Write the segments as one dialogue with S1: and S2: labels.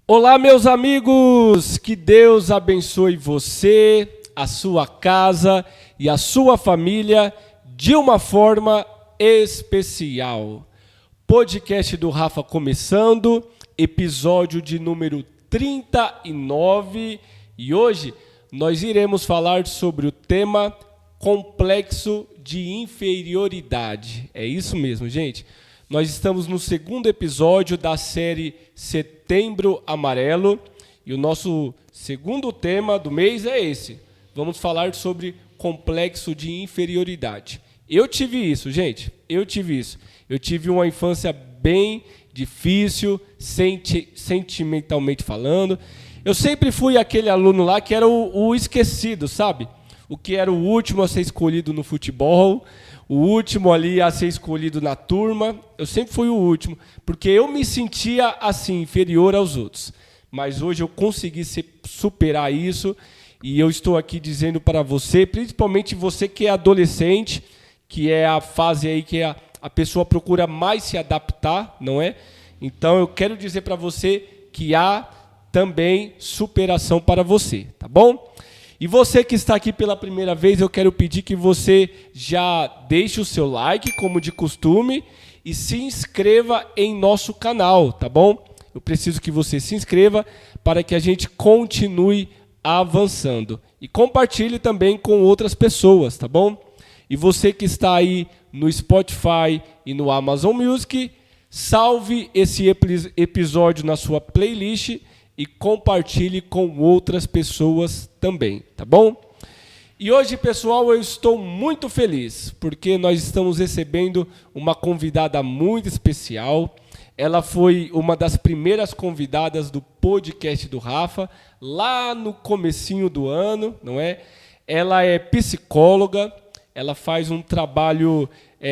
S1: Olá, meus amigos, que Deus abençoe você, a sua casa e a sua família de uma forma especial. Podcast do Rafa começando, episódio de número 39 e hoje nós iremos falar sobre o tema complexo de inferioridade. É isso mesmo, gente. Nós estamos no segundo episódio da série Setembro Amarelo e o nosso segundo tema do mês é esse. Vamos falar sobre complexo de inferioridade. Eu tive isso, gente. Eu tive uma infância bem difícil, sentimentalmente falando. Eu sempre fui aquele aluno lá que era o esquecido, sabe? O que era o último a ser escolhido no futebol, o último ali a ser escolhido na turma. Eu sempre fui o último, porque eu me sentia assim, inferior aos outros. Mas hoje eu consegui superar isso e eu estou aqui dizendo para você, principalmente você que é adolescente, que é a fase aí que a pessoa procura mais se adaptar, não é? Então eu quero dizer para você que há também superação para você, tá bom? E você que está aqui pela primeira vez, eu quero pedir que você já deixe o seu like, como de costume, e se inscreva em nosso canal, tá bom? Eu preciso que você se inscreva para que a gente continue avançando. E compartilhe também com outras pessoas, tá bom? E você que está aí no Spotify e no Amazon Music, salve esse episódio na sua playlist e compartilhe com outras pessoas também, tá bom? E hoje, pessoal, eu estou muito feliz, porque nós estamos recebendo uma convidada muito especial. Ela foi uma das primeiras convidadas do podcast do Rafa, lá no comecinho do ano, não é? Ela é psicóloga, ela faz um trabalho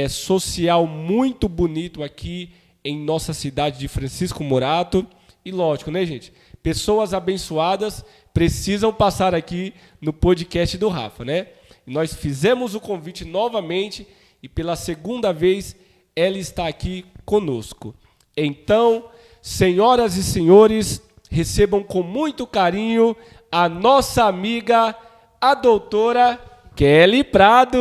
S1: social muito bonito aqui em nossa cidade de Francisco Morato. E lógico, né, gente? Pessoas abençoadas precisam passar aqui no podcast do Rafa, né? E nós fizemos o convite novamente e pela segunda vez ela está aqui conosco. Então, senhoras e senhores, recebam com muito carinho a nossa amiga, a doutora Kelly Prado.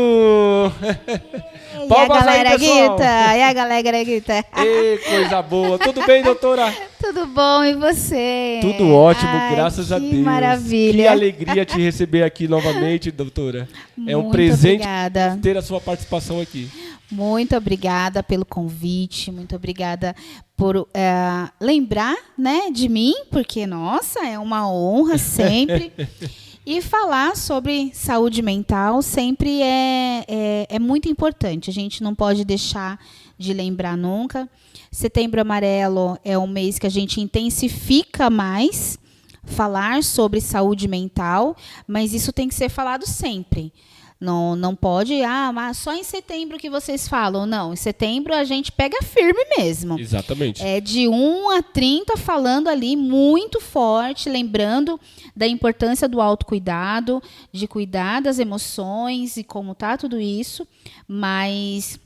S2: Palmas aí, pessoal. E a galera grita.
S1: Ei, coisa boa. Tudo bem, doutora?
S2: Tudo bom, e você?
S1: Tudo ótimo, graças a Deus.
S2: Que maravilha.
S1: Que alegria te receber aqui novamente, doutora. É um presente ter a sua participação aqui.
S2: Muito obrigada pelo convite, muito obrigada por lembrar, né, de mim, porque, nossa, é uma honra sempre. E falar sobre saúde mental sempre é muito importante. A gente não pode deixar de lembrar nunca. Setembro Amarelo é um mês que a gente intensifica mais falar sobre saúde mental, mas isso tem que ser falado sempre. Não pode, mas só em setembro que vocês falam. Não, em setembro a gente pega firme mesmo.
S1: Exatamente.
S2: É de 1 a 30 falando ali muito forte, lembrando da importância do autocuidado, de cuidar das emoções e como tá tudo isso, mas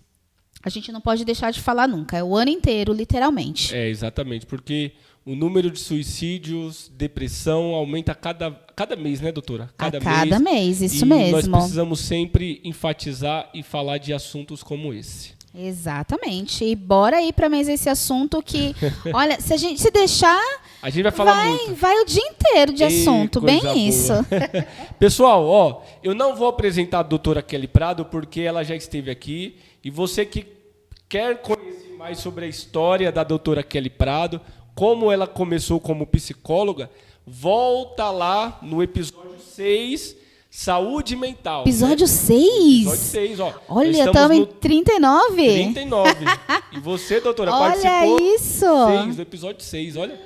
S2: a gente não pode deixar de falar nunca, é o ano inteiro, literalmente.
S1: É, exatamente, porque o número de suicídios, depressão aumenta cada mês, né, doutora?
S2: Cada mês, isso
S1: e
S2: mesmo.
S1: Nós precisamos sempre enfatizar e falar de assuntos como esse.
S2: Exatamente. E bora aí para mais esse assunto que, olha, se a gente se deixar,
S1: a gente vai falar muito.
S2: Vai o dia inteiro de assunto, bem
S1: boa.
S2: Isso.
S1: Pessoal, eu não vou apresentar a doutora Kelly Prado porque ela já esteve aqui e você que quer conhecer mais sobre a história da doutora Kelly Prado, como ela começou como psicóloga, volta lá no episódio 6, Saúde Mental.
S2: Episódio 6?
S1: Episódio 6, ó.
S2: Olha, estamos em 39?
S1: 39. E você, doutora, participou
S2: olha isso.
S1: Do episódio 6, olha.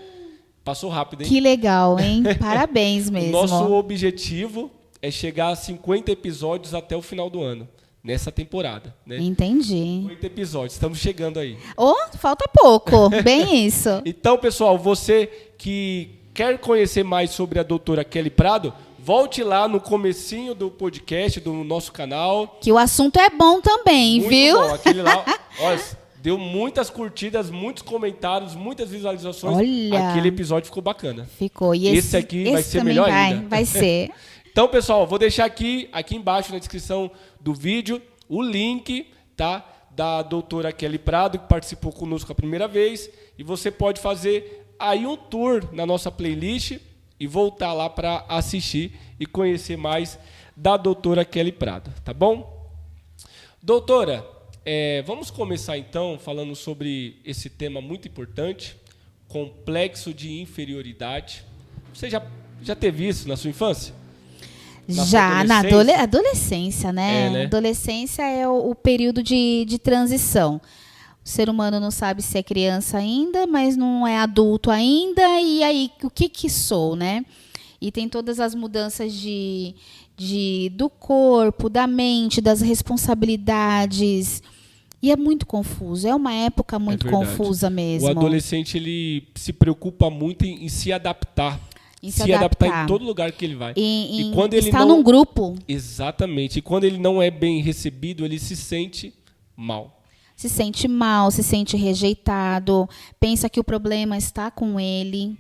S1: Passou rápido, hein?
S2: Que legal, hein? Parabéns mesmo.
S1: O nosso objetivo é chegar a 50 episódios até o final do ano. Nessa temporada, né?
S2: Entendi.
S1: 8 episódios, estamos chegando aí.
S2: Falta pouco, bem isso.
S1: Então, pessoal, você que quer conhecer mais sobre a doutora Kelly Prado, volte lá no comecinho do podcast, do nosso canal.
S2: Que o assunto é bom também,
S1: muito
S2: viu?
S1: Bom. Aquele lá, olha, Deu muitas curtidas, muitos comentários, muitas visualizações.
S2: Olha.
S1: Aquele episódio ficou bacana.
S2: Ficou. E
S1: esse aqui vai ser melhor ainda.
S2: Vai ser.
S1: Então, pessoal, vou deixar aqui embaixo na descrição do vídeo o link, tá, da doutora Kelly Prado, que participou conosco a primeira vez. E você pode fazer aí um tour na nossa playlist e voltar lá para assistir e conhecer mais da doutora Kelly Prado, tá bom? Doutora, vamos começar então falando sobre esse tema muito importante, complexo de inferioridade. Você já teve isso na sua infância?
S2: Na adolescência, né?
S1: né?
S2: Adolescência é o período de transição. O ser humano não sabe se é criança ainda, mas não é adulto ainda. E aí, o que sou, né? E tem todas as mudanças do corpo, da mente, das responsabilidades. E é muito confuso. É uma época muito confusa mesmo.
S1: O adolescente, ele se preocupa muito em se adaptar. Se adaptar em todo lugar que ele vai.
S2: E quando ele está num grupo.
S1: Exatamente. E quando ele não é bem recebido, ele se sente mal.
S2: Se sente mal, se sente rejeitado, pensa que o problema está com ele,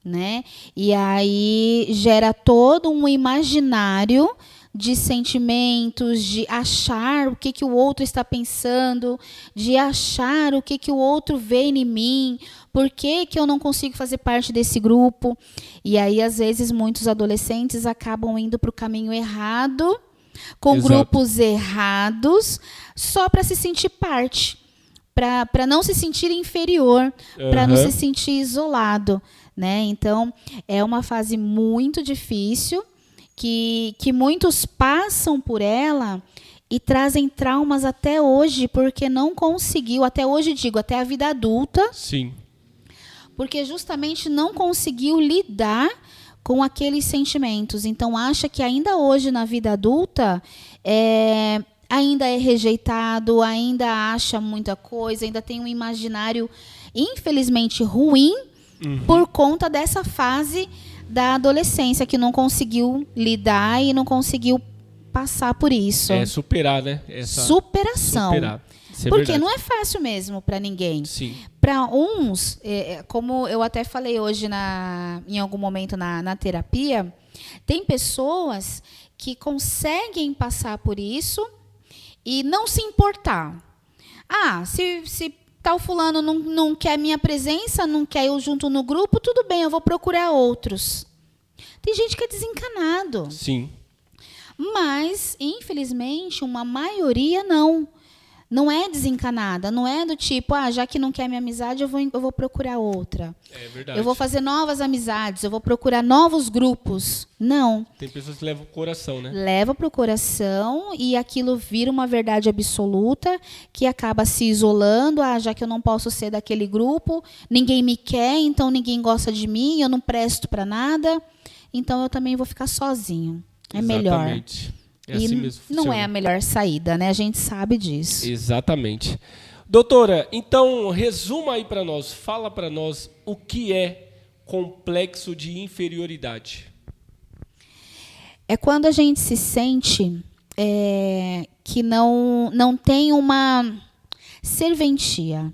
S2: né? E aí gera todo um imaginário de sentimentos, de achar o que o outro está pensando, de achar o que o outro vê em mim, por que eu não consigo fazer parte desse grupo. E aí, às vezes, muitos adolescentes acabam indo para o caminho errado, com
S1: Exato.
S2: grupos errados, só para se sentir parte, para não se sentir inferior, para não se sentir isolado, né? Então, é uma fase muito difícil, que muitos passam por ela e trazem traumas até hoje, porque não conseguiu, até hoje digo, até a vida adulta.
S1: Sim.
S2: Porque justamente não conseguiu lidar com aqueles sentimentos. Então, acha que ainda hoje, na vida adulta, ainda é rejeitado, ainda acha muita coisa, ainda tem um imaginário, infelizmente, ruim, por conta dessa fase da adolescência, que não conseguiu lidar e não conseguiu passar por isso.
S1: Superar, né?
S2: Superação.
S1: Superar.
S2: Porque não é fácil mesmo para ninguém.
S1: Sim.
S2: Para uns, como eu até falei hoje em algum momento na terapia, tem pessoas que conseguem passar por isso e não se importar. Se tal fulano não quer minha presença, não quer eu junto no grupo, tudo bem, eu vou procurar outros. Tem gente que é desencanado.
S1: Sim.
S2: Mas, infelizmente, uma maioria não. Não é desencanada, não é do tipo, já que não quer minha amizade, eu vou procurar outra.
S1: É verdade.
S2: Eu vou fazer novas amizades, eu vou procurar novos grupos. Não.
S1: Tem pessoas que levam o coração, né?
S2: Leva para o coração e aquilo vira uma verdade absoluta, que acaba se isolando. Já que eu não posso ser daquele grupo, ninguém me quer, então ninguém gosta de mim, eu não presto para nada, então eu também vou ficar sozinho. É melhor.
S1: Exatamente. Assim mesmo funciona.
S2: Não é a melhor saída, né? A gente sabe disso.
S1: Exatamente. Doutora, então resuma aí para nós, fala para nós o que é complexo de inferioridade.
S2: É quando a gente se sente que não tem uma serventia.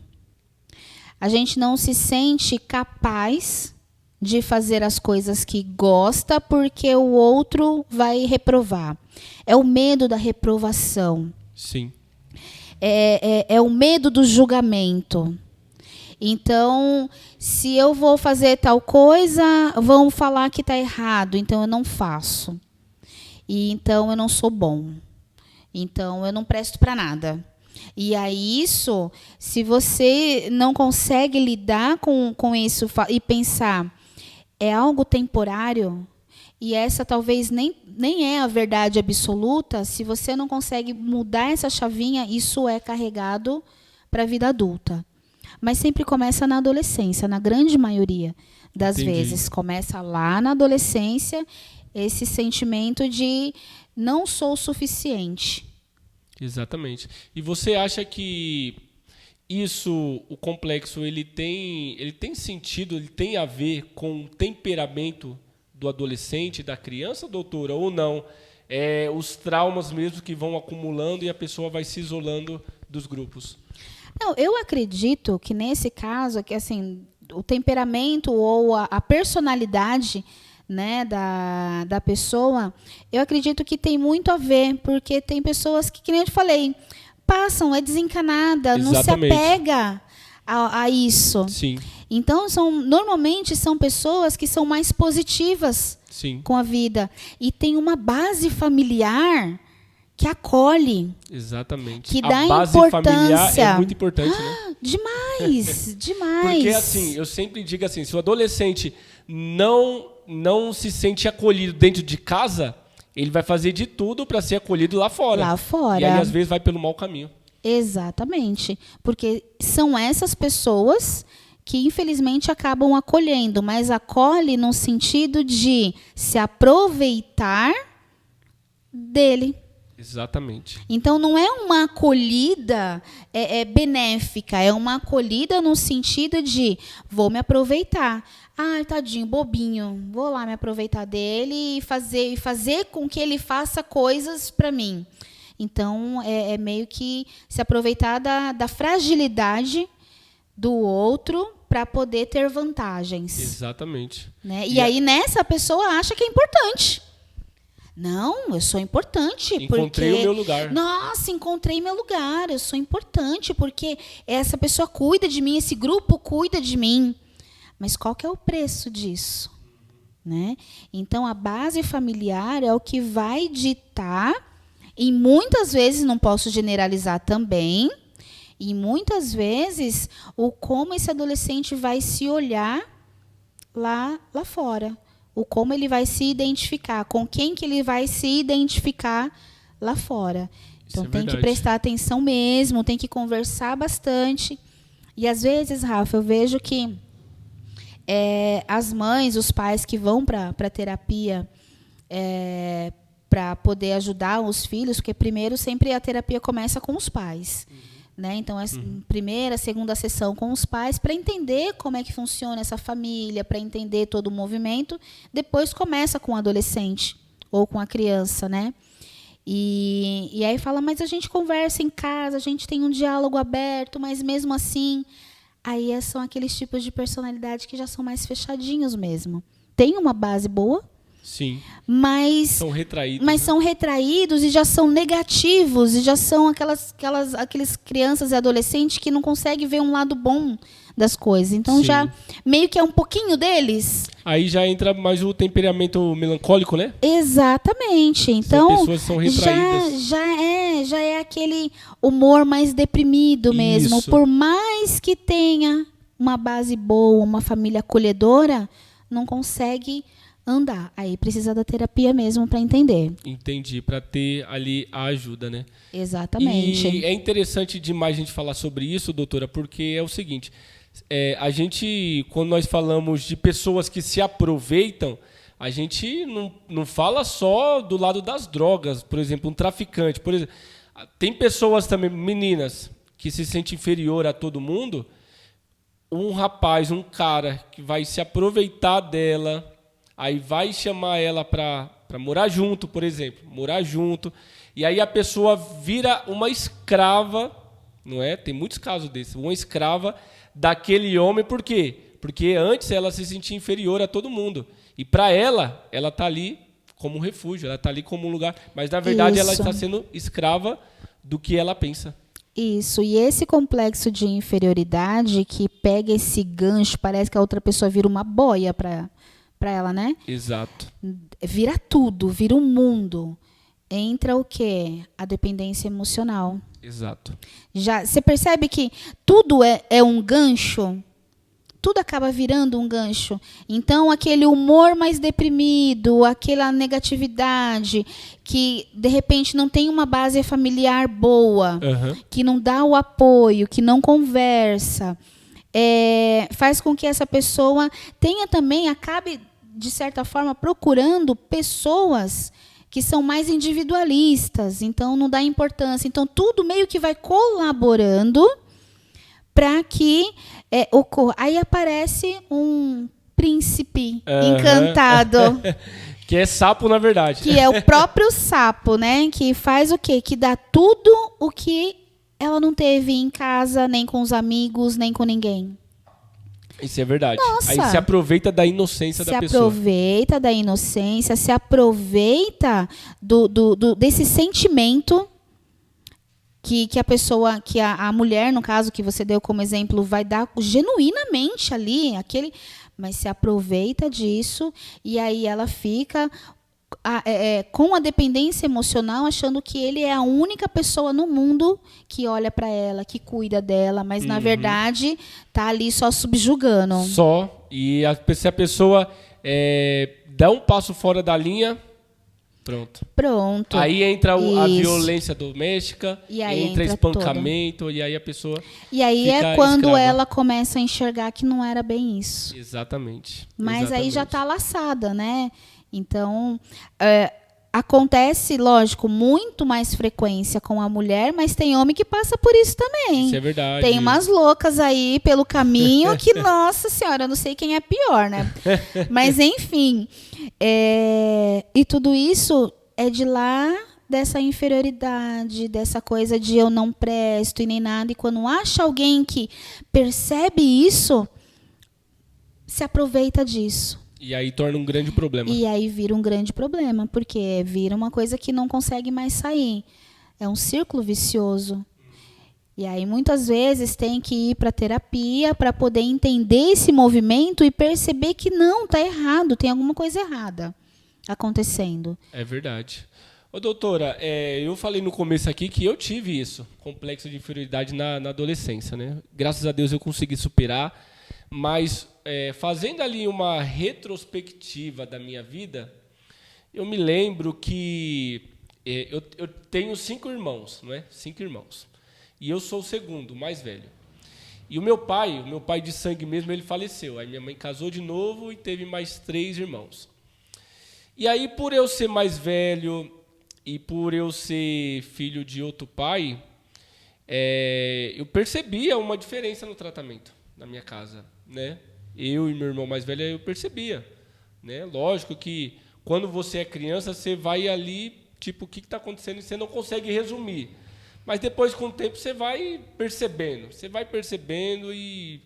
S2: A gente não se sente capaz de fazer as coisas que gosta porque o outro vai reprovar. É o medo da reprovação.
S1: Sim.
S2: É o medo do julgamento. Então, se eu vou fazer tal coisa, vão falar que está errado, então eu não faço. E então eu não sou bom. Então eu não presto para nada. E aí isso, se você não consegue lidar com isso e pensar, é algo temporário, e essa talvez nem é a verdade absoluta, se você não consegue mudar essa chavinha, isso é carregado para a vida adulta. Mas sempre começa na adolescência, na grande maioria das vezes. Começa lá na adolescência, esse sentimento de não sou o suficiente.
S1: Exatamente. E você acha que isso, o complexo, ele tem sentido, ele tem a ver com o temperamento do adolescente, da criança, doutora, ou não? Os traumas mesmo que vão acumulando e a pessoa vai se isolando dos grupos.
S2: Não, eu acredito que nesse caso, que assim, o temperamento ou a personalidade, né, da pessoa, eu acredito que tem muito a ver, porque tem pessoas que nem eu te falei, passam, é desencanada, não se
S1: Exatamente.
S2: apega a isso.
S1: Sim,
S2: Então, normalmente são pessoas que são mais positivas
S1: sim,
S2: com a vida e tem uma base familiar que acolhe,
S1: exatamente.
S2: que
S1: A
S2: dá
S1: base familiar
S2: importância.
S1: é muito importante, né?
S2: Demais, demais.
S1: Porque assim, eu sempre digo assim, se o adolescente não se sente acolhido dentro de casa, ele vai fazer de tudo para ser acolhido lá fora.
S2: Lá fora.
S1: E aí às vezes vai pelo mau caminho.
S2: Exatamente, porque são essas pessoas que infelizmente acabam acolhendo, mas acolhe no sentido de se aproveitar dele.
S1: Exatamente.
S2: Então não é uma acolhida benéfica, é uma acolhida no sentido de vou me aproveitar. Ai, tadinho, bobinho, vou lá me aproveitar dele e fazer com que ele faça coisas para mim. Então é meio que se aproveitar da fragilidade do outro para poder ter vantagens.
S1: Exatamente.
S2: Né? E aí nessa pessoa acha que é importante. Não, eu sou importante.
S1: Encontrei
S2: porque,
S1: o meu lugar.
S2: Nossa, encontrei meu lugar. Eu sou importante porque essa pessoa cuida de mim, esse grupo cuida de mim. Mas qual que é o preço disso? Né? Então, a base familiar é o que vai ditar, e muitas vezes, não posso generalizar também, e muitas vezes, o como esse adolescente vai se olhar lá fora. O como ele vai se identificar, com quem que ele vai se identificar lá fora. Então tem que prestar atenção mesmo, tem que conversar bastante. E às vezes, Rafa, eu vejo que as mães, os pais que vão para a terapia para poder ajudar os filhos, porque primeiro sempre a terapia começa com os pais. Né? Então, primeira, segunda sessão com os pais, para entender como é que funciona essa família, para entender todo o movimento. Depois começa com o adolescente ou com a criança. Né? E aí fala, mas a gente conversa em casa, a gente tem um diálogo aberto, mas mesmo assim... Aí são aqueles tipos de personalidade que já são mais fechadinhos mesmo. Tem uma base boa,
S1: sim,
S2: mas
S1: são retraídos,
S2: mas são retraídos e já são negativos, e já são aqueles crianças e adolescentes que não conseguem ver um lado bom das coisas. Então, já meio que é um pouquinho deles.
S1: Aí já entra mais o temperamento melancólico, né?
S2: Exatamente. Então,
S1: são pessoas que são retraídas.
S2: Já é aquele humor mais deprimido mesmo.
S1: Isso.
S2: Por mais que tenha uma base boa, uma família acolhedora, não consegue andar. Aí precisa da terapia mesmo para entender.
S1: Entendi, para ter ali a ajuda, né?
S2: Exatamente.
S1: E é interessante demais a gente falar sobre isso, doutora, porque é o seguinte, a gente, quando nós falamos de pessoas que se aproveitam, a gente não fala só do lado das drogas, por exemplo, um traficante. Por exemplo, tem pessoas também, meninas, que se sentem inferior a todo mundo, um rapaz, um cara que vai se aproveitar dela, aí vai chamar ela para morar junto, por exemplo, e aí a pessoa vira uma escrava, não é? Tem muitos casos desses, uma escrava daquele homem, por quê? Porque antes ela se sentia inferior a todo mundo, e para ela está ali como um refúgio, ela está ali como um lugar, mas na verdade ela está sendo escrava do que ela pensa.
S2: Isso, e esse complexo de inferioridade que pega esse gancho, parece que a outra pessoa vira uma boia para ela, né?
S1: Exato.
S2: Vira tudo, vira um mundo. Entra o quê? A dependência emocional.
S1: Exato.
S2: Já, você percebe que tudo é um gancho? Tudo acaba virando um gancho. Então, aquele humor mais deprimido, aquela negatividade, que de repente não tem uma base familiar boa, que não dá o apoio, que não conversa, faz com que essa pessoa tenha também, acabe, de certa forma, procurando pessoas que são mais individualistas, então não dá importância. Então, tudo meio que vai colaborando para que ocorra. Aí aparece um príncipe encantado.
S1: Que é sapo, na verdade.
S2: Que é o próprio sapo, né? Que faz o quê? Que dá tudo o que ela não teve em casa, nem com os amigos, nem com ninguém.
S1: Isso é verdade.
S2: Nossa.
S1: Aí se aproveita da inocência da pessoa.
S2: Se aproveita da inocência, se aproveita desse sentimento que a pessoa, que a mulher, no caso que você deu como exemplo, vai dar genuinamente ali, mas se aproveita disso e aí ela fica com a dependência emocional, achando que ele é a única pessoa no mundo que olha para ela, que cuida dela, mas na verdade tá ali só subjugando.
S1: Só. E se a pessoa dá um passo fora da linha, pronto. Aí entra a violência doméstica,
S2: e aí
S1: entra espancamento, e aí a pessoa
S2: E aí
S1: fica
S2: é quando
S1: escrava.
S2: ela começa a enxergar que não era bem isso.
S1: Exatamente.
S2: Mas aí já está laçada, né? Então, acontece, lógico, muito mais frequência com a mulher, mas tem homem que passa por isso também.
S1: Isso é verdade.
S2: Tem umas loucas aí pelo caminho que, nossa senhora, eu não sei quem é pior, né? Mas, enfim. E tudo isso é de lá dessa inferioridade, dessa coisa de eu não presto e nem nada. E quando acha alguém que percebe isso, se aproveita disso.
S1: E aí torna um grande problema.
S2: E aí vira um grande problema, porque vira uma coisa que não consegue mais sair. É um círculo vicioso. E aí muitas vezes tem que ir para terapia para poder entender esse movimento e perceber que não, está errado, tem alguma coisa errada acontecendo.
S1: É verdade. Ô, doutora, eu falei no começo aqui que eu tive isso, complexo de inferioridade na adolescência, né? Graças a Deus eu consegui superar, mas fazendo ali uma retrospectiva da minha vida, eu me lembro que eu tenho 5 irmãos, não é? 5 irmãos. E eu sou o segundo, o mais velho. E o meu pai de sangue mesmo, ele faleceu. Aí minha mãe casou de novo e teve mais 3 irmãos. E aí, por eu ser mais velho e por eu ser filho de outro pai, eu percebia uma diferença no tratamento na minha casa, né? Eu e meu irmão mais velho, eu percebia, né? Lógico que quando você é criança, você vai ali, tipo, o que está acontecendo, e você não consegue resumir. Mas depois, com o tempo, você vai percebendo. E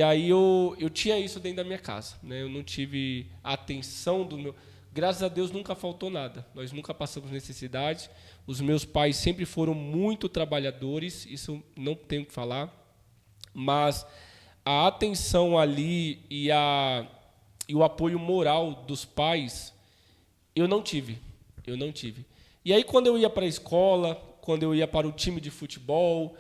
S1: aí eu tinha isso dentro da minha casa, né? Eu não tive a atenção do meu... Graças a Deus nunca faltou nada. Nós nunca passamos necessidade. Os meus pais sempre foram muito trabalhadores, isso não tenho o que falar. Mas a atenção ali e o apoio moral dos pais, eu não tive. E aí, quando eu ia para a escola, quando eu ia para o time de futebol,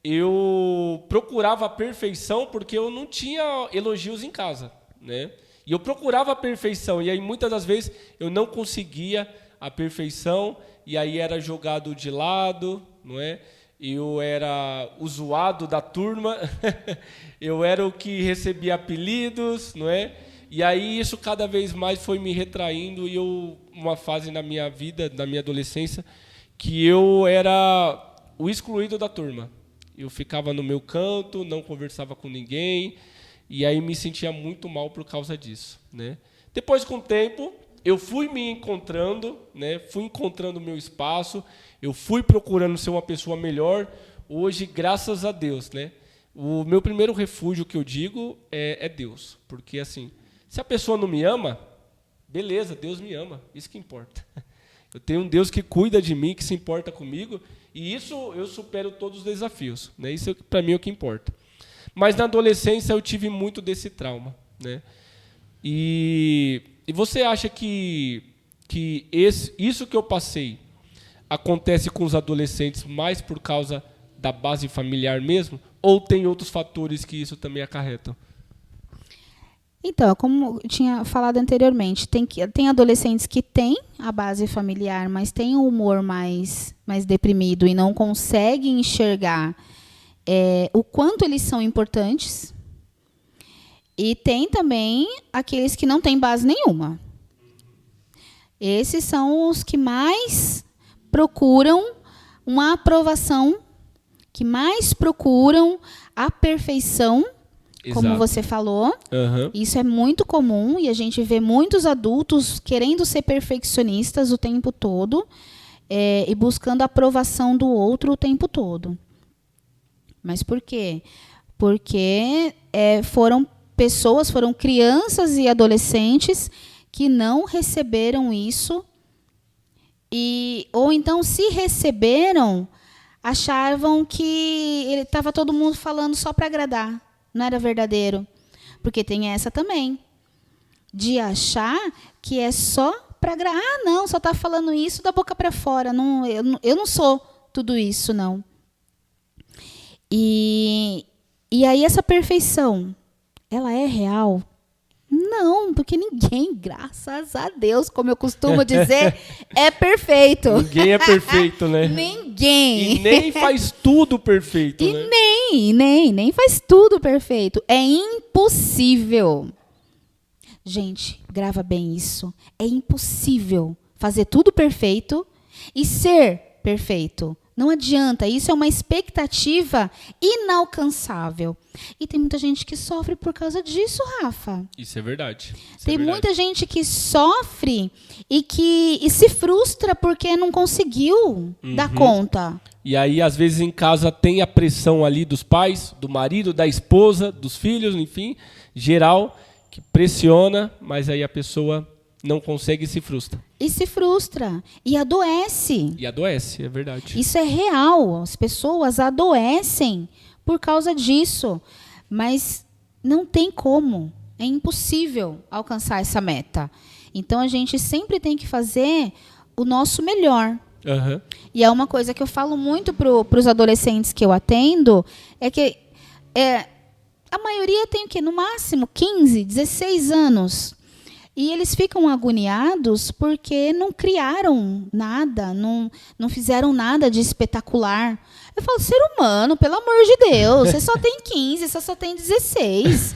S1: eu procurava a perfeição porque eu não tinha elogios em casa, né? E eu procurava a perfeição, e aí muitas das vezes eu não conseguia a perfeição, e aí era jogado de lado, não é? Eu era o zoado da turma, eu era o que recebia apelidos, não é? E aí isso cada vez mais foi me retraindo, e uma fase na minha vida, na minha adolescência, que eu era o excluído da turma. Eu ficava no meu canto, não conversava com ninguém, e aí me sentia muito mal por causa disso, né? Depois, com o tempo, eu fui me encontrando, né? Fui encontrando o meu espaço, eu fui procurando ser uma pessoa melhor. Hoje, graças a Deus, né? O meu primeiro refúgio que eu digo é Deus. Porque, assim, se a pessoa não me ama, beleza, Deus me ama, isso que importa. Eu tenho um Deus que cuida de mim, que se importa comigo, e isso eu supero todos os desafios, né? Isso, para mim, é o que importa. Mas na adolescência eu tive muito desse trauma, né? E você acha que isso que eu passei acontece com os adolescentes mais por causa da base familiar mesmo? Ou tem outros fatores que isso também acarretam?
S2: Então, como eu tinha falado anteriormente, tem adolescentes que têm a base familiar, mas têm um humor mais deprimido e não conseguem enxergar o quanto eles são importantes. E tem também aqueles que não têm base nenhuma. Esses são os que mais procuram uma aprovação, que mais procuram a perfeição, como
S1: Exato.
S2: você falou.
S1: Uhum.
S2: Isso é muito comum e a gente vê muitos adultos querendo ser perfeccionistas o tempo todo e buscando a aprovação do outro o tempo todo. Mas por quê? Porque foram crianças e adolescentes que não receberam isso, ou então, se receberam, achavam que estava todo mundo falando só para agradar, não era verdadeiro. Porque tem essa também, de achar que é só para agradar. Ah, não, só está falando isso da boca para fora. Não, eu não sou tudo isso, não. E aí essa perfeição, ela é real? Não, porque ninguém, graças a Deus, como eu costumo dizer, é perfeito.
S1: Ninguém é perfeito, né?
S2: Ninguém.
S1: E nem faz tudo perfeito,
S2: E
S1: né?
S2: nem faz tudo perfeito. É impossível. Gente, grava bem isso. É impossível fazer tudo perfeito e ser perfeito. Não adianta, isso é uma expectativa inalcançável. E tem muita gente que sofre por causa disso, Rafa.
S1: Isso é verdade.
S2: Tem muita gente que sofre e se frustra porque não conseguiu dar conta.
S1: E aí, às vezes, em casa tem a pressão ali dos pais, do marido, da esposa, dos filhos, enfim, geral, que pressiona, mas aí a pessoa não consegue e se frustra.
S2: E se frustra. E adoece.
S1: E adoece, é verdade.
S2: Isso é real. As pessoas adoecem por causa disso. Mas não tem como. É impossível alcançar essa meta. Então, a gente sempre tem que fazer o nosso melhor.
S1: Uhum.
S2: E é uma coisa que eu falo muito para os adolescentes que eu atendo, é que a maioria tem o quê? No máximo 15, 16 anos. E eles ficam agoniados porque não criaram nada, não fizeram nada de espetacular. Eu falo, ser humano, pelo amor de Deus, você só tem 15, você só tem 16.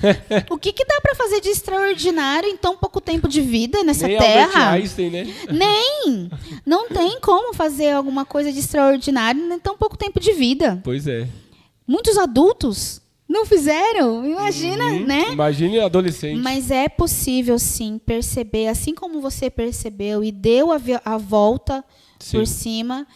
S2: O que dá para fazer de extraordinário em tão pouco tempo de vida nessa
S1: Nem
S2: terra?
S1: Albert Einstein, né?
S2: Nem! Não tem como fazer alguma coisa de extraordinário em tão pouco tempo de vida.
S1: Pois é.
S2: Muitos adultos não fizeram, imagina, né?
S1: Imagine adolescente.
S2: Mas é possível, sim, perceber, assim como você percebeu e deu a volta por cima,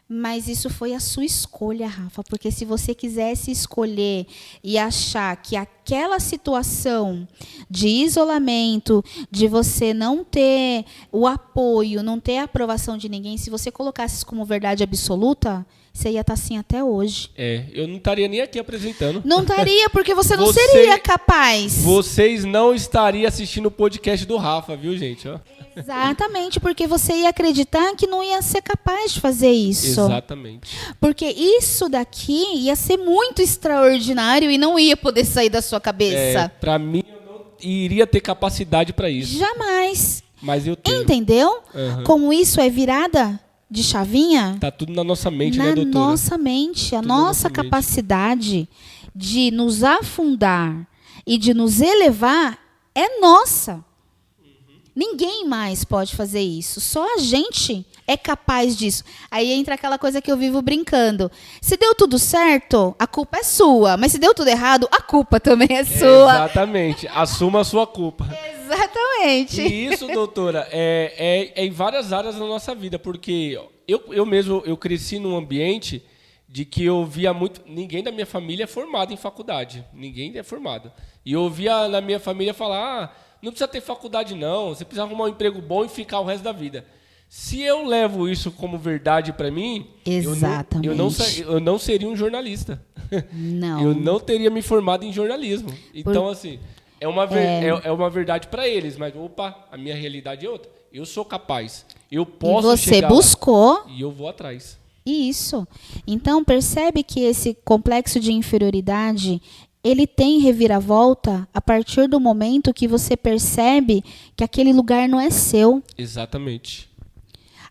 S2: mas isso foi a sua escolha, Rafa. Porque se você quisesse escolher e achar que aquela situação de isolamento, de você não ter o apoio, não ter a aprovação de ninguém, se você colocasse isso como verdade absoluta, você ia estar assim até hoje.
S1: Eu não estaria nem aqui apresentando.
S2: Não estaria, porque você não seria capaz.
S1: Vocês não estariam assistindo o podcast do Rafa, viu, gente? Ó.
S2: Exatamente, porque você ia acreditar que não ia ser capaz de fazer isso.
S1: Exatamente.
S2: Porque isso daqui ia ser muito extraordinário e não ia poder sair da sua cabeça.
S1: Para mim, eu não iria ter capacidade para isso.
S2: Jamais.
S1: Mas eu tenho.
S2: Entendeu?
S1: Uhum.
S2: Como isso é virada de chavinha?
S1: Tá tudo na nossa mente,
S2: na
S1: né, doutora?
S2: Na nossa mente. A nossa capacidade de nos afundar e de nos elevar é nossa. Ninguém mais pode fazer isso. Só a gente é capaz disso. Aí entra aquela coisa que eu vivo brincando. Se deu tudo certo, a culpa é sua. Mas se deu tudo errado, a culpa também é sua.
S1: Exatamente. Assuma a sua culpa.
S2: Exatamente.
S1: E isso, doutora, é em várias áreas da nossa vida. Porque eu mesmo cresci num ambiente de que eu via muito... Ninguém da minha família é formado em faculdade. Ninguém é formado. E eu ouvia na minha família falar... não precisa ter faculdade, não. Você precisa arrumar um emprego bom e ficar o resto da vida. Se eu levo isso como verdade para mim,
S2: exatamente,
S1: eu não seria um jornalista.
S2: Não.
S1: Eu não teria me formado em jornalismo. Então, assim, é uma verdade para eles. Mas, opa, a minha realidade é outra. Eu sou capaz. Eu posso chegar
S2: lá. E você buscou.
S1: E eu vou atrás.
S2: Isso. Então, percebe que esse complexo de inferioridade... ele tem reviravolta a partir do momento que você percebe que aquele lugar não é seu.
S1: Exatamente.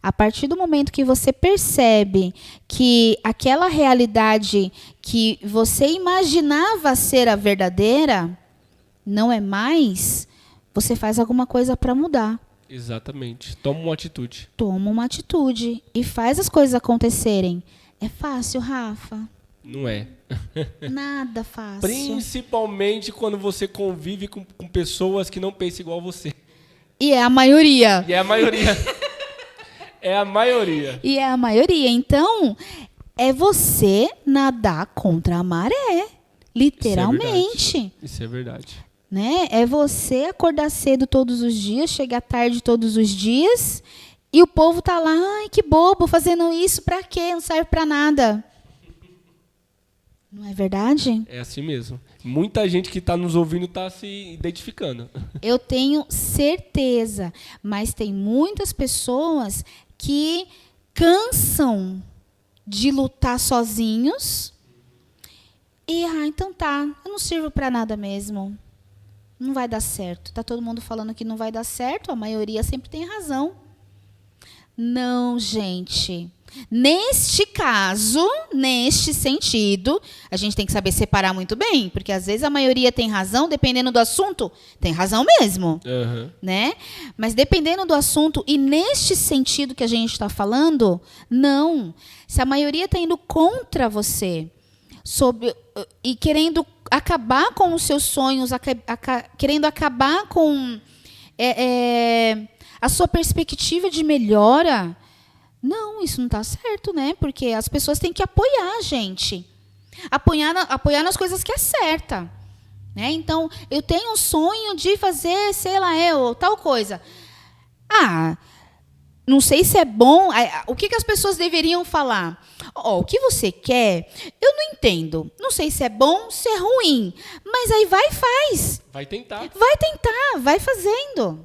S2: A partir do momento que você percebe que aquela realidade que você imaginava ser a verdadeira não é mais, você faz alguma coisa para mudar.
S1: Exatamente. Toma uma atitude.
S2: Toma uma atitude e faz as coisas acontecerem. É fácil, Rafa?
S1: Não é.
S2: Nada fácil.
S1: Principalmente quando você convive com pessoas que não pensam igual você.
S2: E é a maioria.
S1: E é a maioria. É a maioria.
S2: E é a maioria. Então, é você nadar contra a maré, literalmente.
S1: Isso é verdade.
S2: Né? É você acordar cedo todos os dias, chegar tarde todos os dias, e o povo tá lá, ai, que bobo, fazendo isso pra quê? Não serve pra nada. Não é verdade?
S1: É assim mesmo. Muita gente que está nos ouvindo está se identificando.
S2: Eu tenho certeza, mas tem muitas pessoas que cansam de lutar sozinhos e, então tá, eu não sirvo para nada mesmo. Não vai dar certo. Tá todo mundo falando que não vai dar certo, a maioria sempre tem razão. Não, gente. Neste caso, neste sentido, a gente tem que saber separar muito bem, porque às vezes a maioria tem razão, dependendo do assunto, tem razão mesmo, né? Mas dependendo do assunto, e neste sentido que a gente está falando, não. Se a maioria está indo contra você e querendo acabar com os seus sonhos, querendo acabar com a sua perspectiva de melhora, não, isso não está certo, né? Porque as pessoas têm que apoiar a gente. Apoiar nas coisas que é certa. Né? Então, eu tenho um sonho de fazer, sei lá, tal coisa. Não sei se é bom. O que as pessoas deveriam falar? O que você quer, eu não entendo. Não sei se é bom, se é ruim. Mas aí vai e faz.
S1: Vai tentar.
S2: Vai tentar, vai fazendo.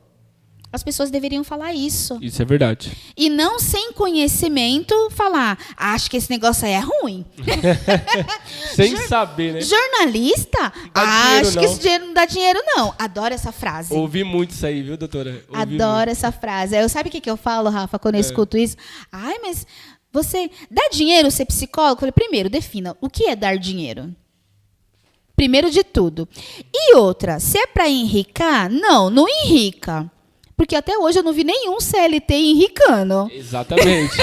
S2: As pessoas deveriam falar isso.
S1: Isso é verdade.
S2: E não sem conhecimento falar, acho que esse negócio aí é ruim.
S1: Sem saber, né?
S2: Jornalista, acho que esse dinheiro não dá dinheiro, não. Adoro essa frase.
S1: Ouvi muito isso aí, viu, doutora?
S2: Adoro essa frase. Sabe o que eu falo, Rafa, quando eu escuto isso? Mas você dá dinheiro ser psicólogo? Eu falei, primeiro, defina o que é dar dinheiro. Primeiro de tudo. E outra, se é para enricar, não enrica. Porque até hoje eu não vi nenhum CLT enricando.
S1: Exatamente.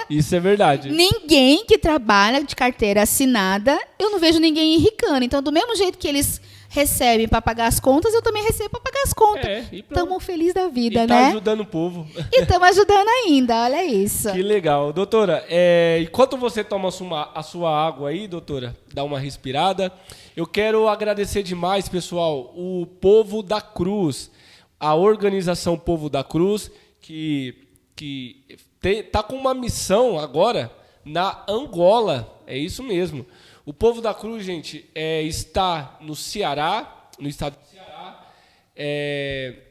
S1: Isso é verdade.
S2: Ninguém que trabalha de carteira assinada, eu não vejo ninguém enricando. Então, do mesmo jeito que eles recebem para pagar as contas, eu também recebo para pagar as contas. Estamos felizes da vida,
S1: e
S2: né?
S1: Tá ajudando o povo.
S2: E estamos ajudando ainda, olha isso.
S1: Que legal. Doutora, enquanto você toma a sua água aí, doutora, dá uma respirada, eu quero agradecer demais, pessoal, o Povo da Cruz. A organização Povo da Cruz, que está com uma missão agora na Angola. É isso mesmo. O Povo da Cruz, gente, está no Ceará, no estado do Ceará,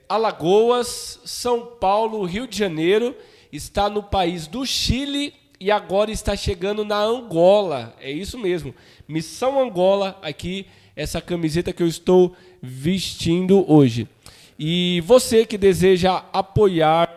S1: Alagoas, São Paulo, Rio de Janeiro, está no país do Chile e agora está chegando na Angola. É isso mesmo. Missão Angola, aqui, essa camiseta que eu estou vestindo hoje. E você que deseja apoiar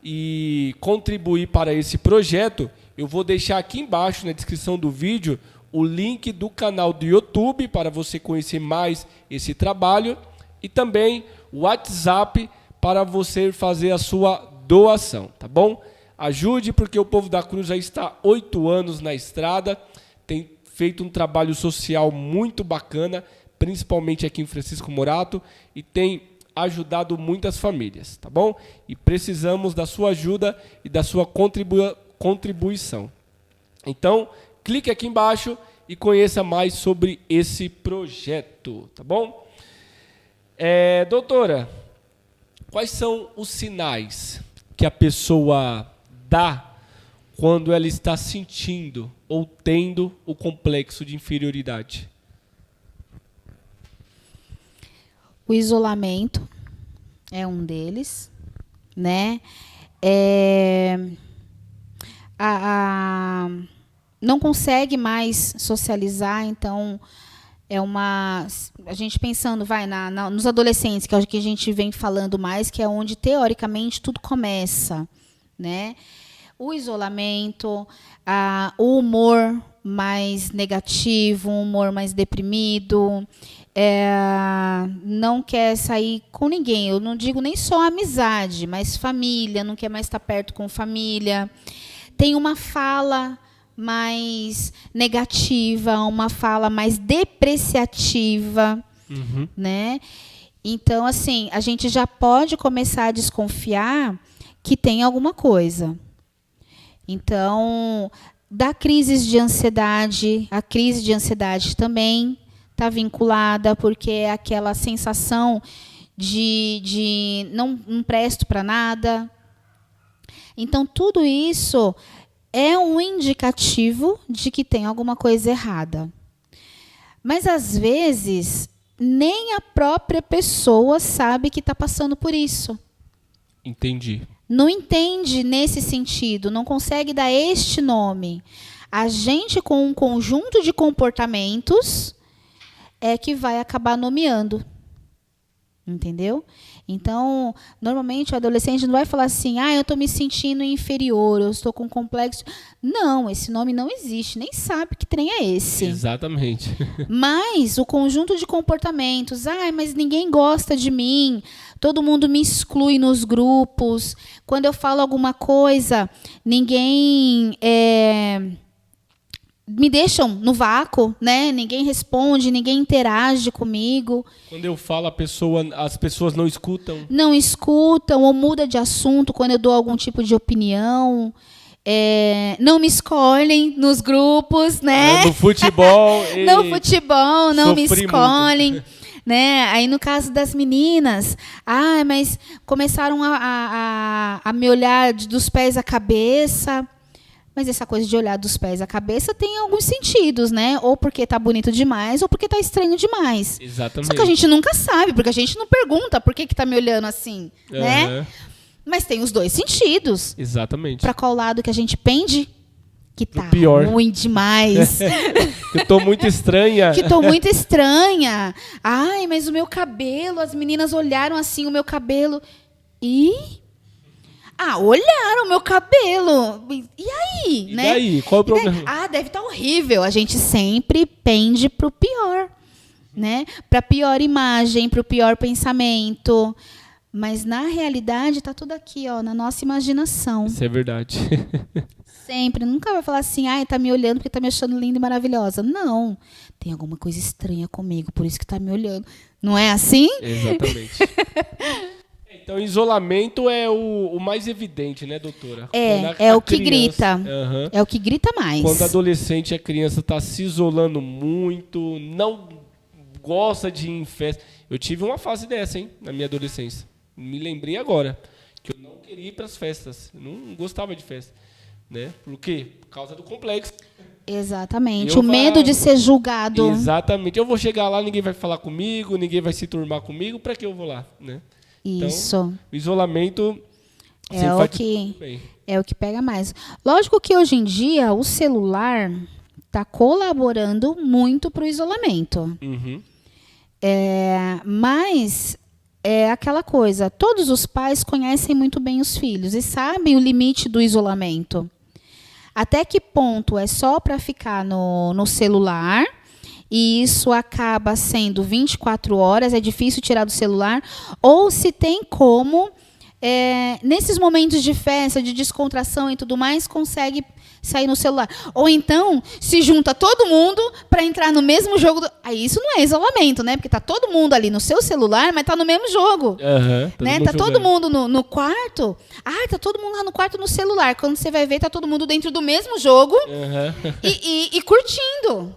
S1: e contribuir para esse projeto, eu vou deixar aqui embaixo na descrição do vídeo o link do canal do YouTube para você conhecer mais esse trabalho e também o WhatsApp para você fazer a sua doação, tá bom? Ajude, porque o Povo da Cruz já está 8 anos na estrada, tem feito um trabalho social muito bacana, principalmente aqui em Francisco Morato, e tem ajudado muitas famílias, tá bom? E precisamos da sua ajuda e da sua contribuição. Então, clique aqui embaixo e conheça mais sobre esse projeto, tá bom? Doutora, quais são os sinais que a pessoa dá quando ela está sentindo ou tendo o complexo de inferioridade?
S2: O isolamento é um deles, né? Não consegue mais socializar, então a gente pensando, nos adolescentes, que é o que a gente vem falando mais, que é onde teoricamente tudo começa, né? O isolamento, o humor mais negativo, um humor mais deprimido, não quer sair com ninguém. Eu não digo nem só amizade, mas família, não quer mais estar perto com família. Tem uma fala mais negativa, uma fala mais depreciativa, né? Então, assim, a gente já pode começar a desconfiar que tem alguma coisa. Então, da crise de ansiedade. A crise de ansiedade também está vinculada, porque é aquela sensação de não presto para nada. Então, tudo isso é um indicativo de que tem alguma coisa errada. Mas, às vezes, nem a própria pessoa sabe que está passando por isso.
S1: Entendi.
S2: Não entende nesse sentido, não consegue dar este nome. A gente, com um conjunto de comportamentos, é que vai acabar nomeando. Entendeu? Então, normalmente o adolescente não vai falar assim, eu estou me sentindo inferior, eu estou com complexo. Não, esse nome não existe, nem sabe que trem é esse.
S1: Exatamente.
S2: Mas o conjunto de comportamentos, mas ninguém gosta de mim, todo mundo me exclui nos grupos, quando eu falo alguma coisa, ninguém me deixam no vácuo, né? Ninguém responde, ninguém interage comigo.
S1: Quando eu falo, as pessoas não escutam.
S2: Não escutam ou muda de assunto quando eu dou algum tipo de opinião. Não me escolhem nos grupos, né?
S1: No futebol.
S2: No futebol, não me escolhem.
S1: Muito.
S2: Né? Aí no caso das meninas, mas começaram a me olhar dos pés à cabeça. Mas essa coisa de olhar dos pés à cabeça tem alguns sentidos, né? Ou porque está bonito demais, ou porque está estranho demais.
S1: Exatamente.
S2: Só que a gente nunca sabe, porque a gente não pergunta por que está me olhando assim, né? Mas tem os dois sentidos.
S1: Exatamente.
S2: Para qual lado que a gente pende? Que tá
S1: pior.
S2: ruim demais.
S1: Que estou muito estranha.
S2: Que estou muito estranha. Mas o meu cabelo, as meninas olharam assim o meu cabelo. Olharam o meu cabelo. E aí,
S1: e
S2: né?
S1: daí? Qual é o problema?
S2: Deve estar horrível. A gente sempre pende para o pior, né? Para a pior imagem, para o pior pensamento. Mas, na realidade, está tudo aqui, na nossa imaginação.
S1: Isso é verdade.
S2: Sempre. Nunca vai falar assim, está me olhando porque está me achando linda e maravilhosa. Não. Tem alguma coisa estranha comigo, por isso que está me olhando. Não é assim?
S1: Exatamente. Então, isolamento é o mais evidente, né, doutora?
S2: É o que grita. É o que grita mais.
S1: Quando adolescente e a criança está se isolando muito, não gosta de ir em festa. Eu tive uma fase dessa, na minha adolescência. Me lembrei agora que eu não queria ir para as festas. Eu não gostava de festa. Né? Por quê? Por causa do complexo.
S2: Exatamente. O medo de ser julgado.
S1: Exatamente. Eu vou chegar lá, ninguém vai falar comigo, ninguém vai se turmar comigo. Para que eu vou lá? Né?
S2: Isso.
S1: Então, o isolamento
S2: é o que pega mais. Lógico que hoje em dia o celular está colaborando muito para o isolamento.
S1: Uhum.
S2: Mas é aquela coisa, todos os pais conhecem muito bem os filhos e sabem o limite do isolamento. Até que ponto é só para ficar no celular. E isso acaba sendo 24 horas, é difícil tirar do celular, ou se tem como, nesses momentos de festa, de descontração e tudo mais, consegue sair no celular. Ou então, se junta todo mundo para entrar no mesmo jogo. Aí isso não é isolamento, né? Porque tá todo mundo ali no seu celular, mas tá no mesmo jogo. Né? Tá todo mundo no quarto. Tá todo mundo lá no quarto no celular. Quando você vai ver, tá todo mundo dentro do mesmo jogo e curtindo.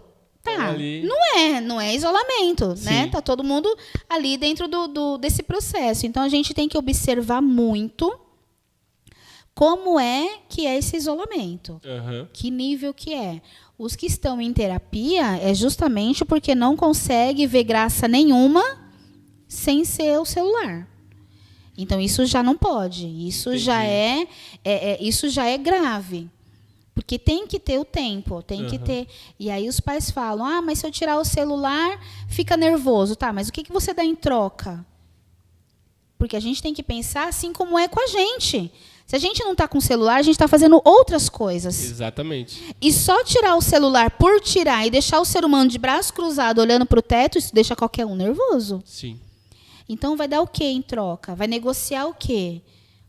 S2: Não é isolamento, né? Tá todo mundo ali dentro desse processo. Então, a gente tem que observar muito como é que é esse isolamento. Que nível que é. Os que estão em terapia é justamente porque não consegue ver graça nenhuma sem ser o celular. Então, isso já não pode. Isso já é grave. Porque tem que ter o tempo, tem que ter. E aí os pais falam, mas se eu tirar o celular, fica nervoso. Tá, mas o que você dá em troca? Porque a gente tem que pensar assim como é com a gente. Se a gente não está com o celular, a gente está fazendo outras coisas.
S1: Exatamente.
S2: E só tirar o celular por tirar e deixar o ser humano de braço cruzado olhando para o teto, isso deixa qualquer um nervoso.
S1: Sim.
S2: Então vai dar o quê em troca? Vai negociar o quê?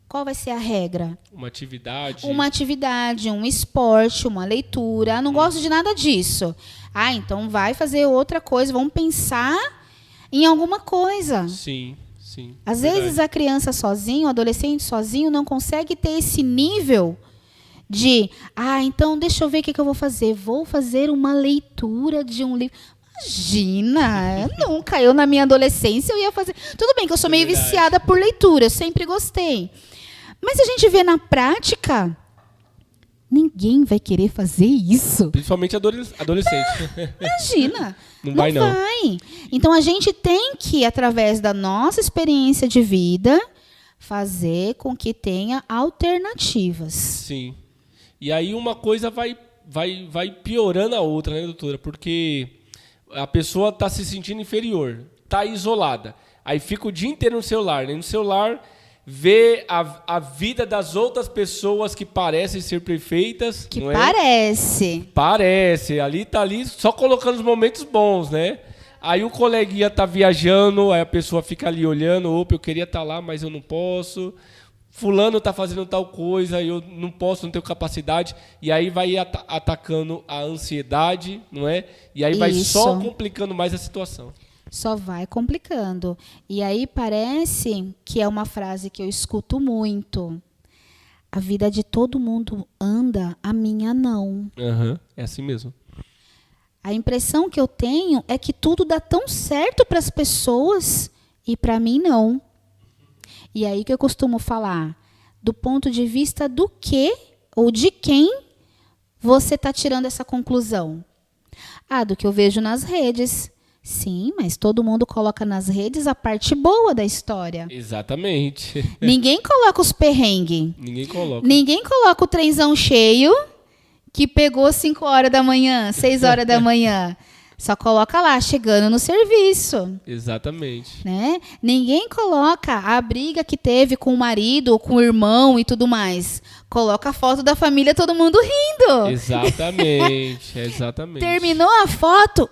S2: Qual vai ser a regra?
S1: Uma atividade.
S2: Uma atividade, um esporte, uma leitura. Não gosto de nada disso. Então vai fazer outra coisa. Vamos pensar em alguma coisa.
S1: Sim.
S2: Às vezes a criança sozinha, o adolescente sozinho, não consegue ter esse nível Então deixa eu ver o que eu vou fazer. Vou fazer uma leitura de um livro. Imagina, nunca. Eu, na minha adolescência, eu ia fazer... Tudo bem que eu sou meio viciada por leitura, eu sempre gostei. Mas a gente vê na prática, ninguém vai querer fazer isso.
S1: Principalmente adolescente.
S2: Imagina.
S1: Não vai.
S2: Então, a gente tem que, através da nossa experiência de vida, fazer com que tenha alternativas.
S1: Sim. E aí uma coisa vai piorando a outra, né, doutora? Porque a pessoa está se sentindo inferior, está isolada. Aí fica o dia inteiro no celular, né? No celular vê a vida das outras pessoas que parecem ser perfeitas.
S2: Que
S1: não é?
S2: Parece.
S1: Ali tá ali só colocando os momentos bons, né? Aí o coleguinha tá viajando, aí a pessoa fica ali olhando, opa, eu queria estar lá, mas eu não posso. Fulano tá fazendo tal coisa, eu não posso, não tenho capacidade. E aí vai atacando a ansiedade, não é? E aí vai só complicando mais a situação.
S2: Só vai complicando. E aí parece que é uma frase que eu escuto muito. A vida de todo mundo anda, a minha não.
S1: É assim mesmo.
S2: A impressão que eu tenho é que tudo dá tão certo para as pessoas e para mim não. E aí que eu costumo falar, do ponto de vista do que ou de quem você está tirando essa conclusão. Do que eu vejo nas redes. Sim, mas todo mundo coloca nas redes a parte boa da história.
S1: Exatamente.
S2: Ninguém coloca os perrengues.
S1: Ninguém
S2: coloca o trenzão cheio que pegou 5 horas da manhã, 6 horas da manhã. Só coloca lá, chegando no serviço.
S1: Exatamente.
S2: Né? Ninguém coloca a briga que teve com o marido ou com o irmão e tudo mais. Coloca a foto da família, todo mundo rindo.
S1: Exatamente.
S2: Terminou a foto,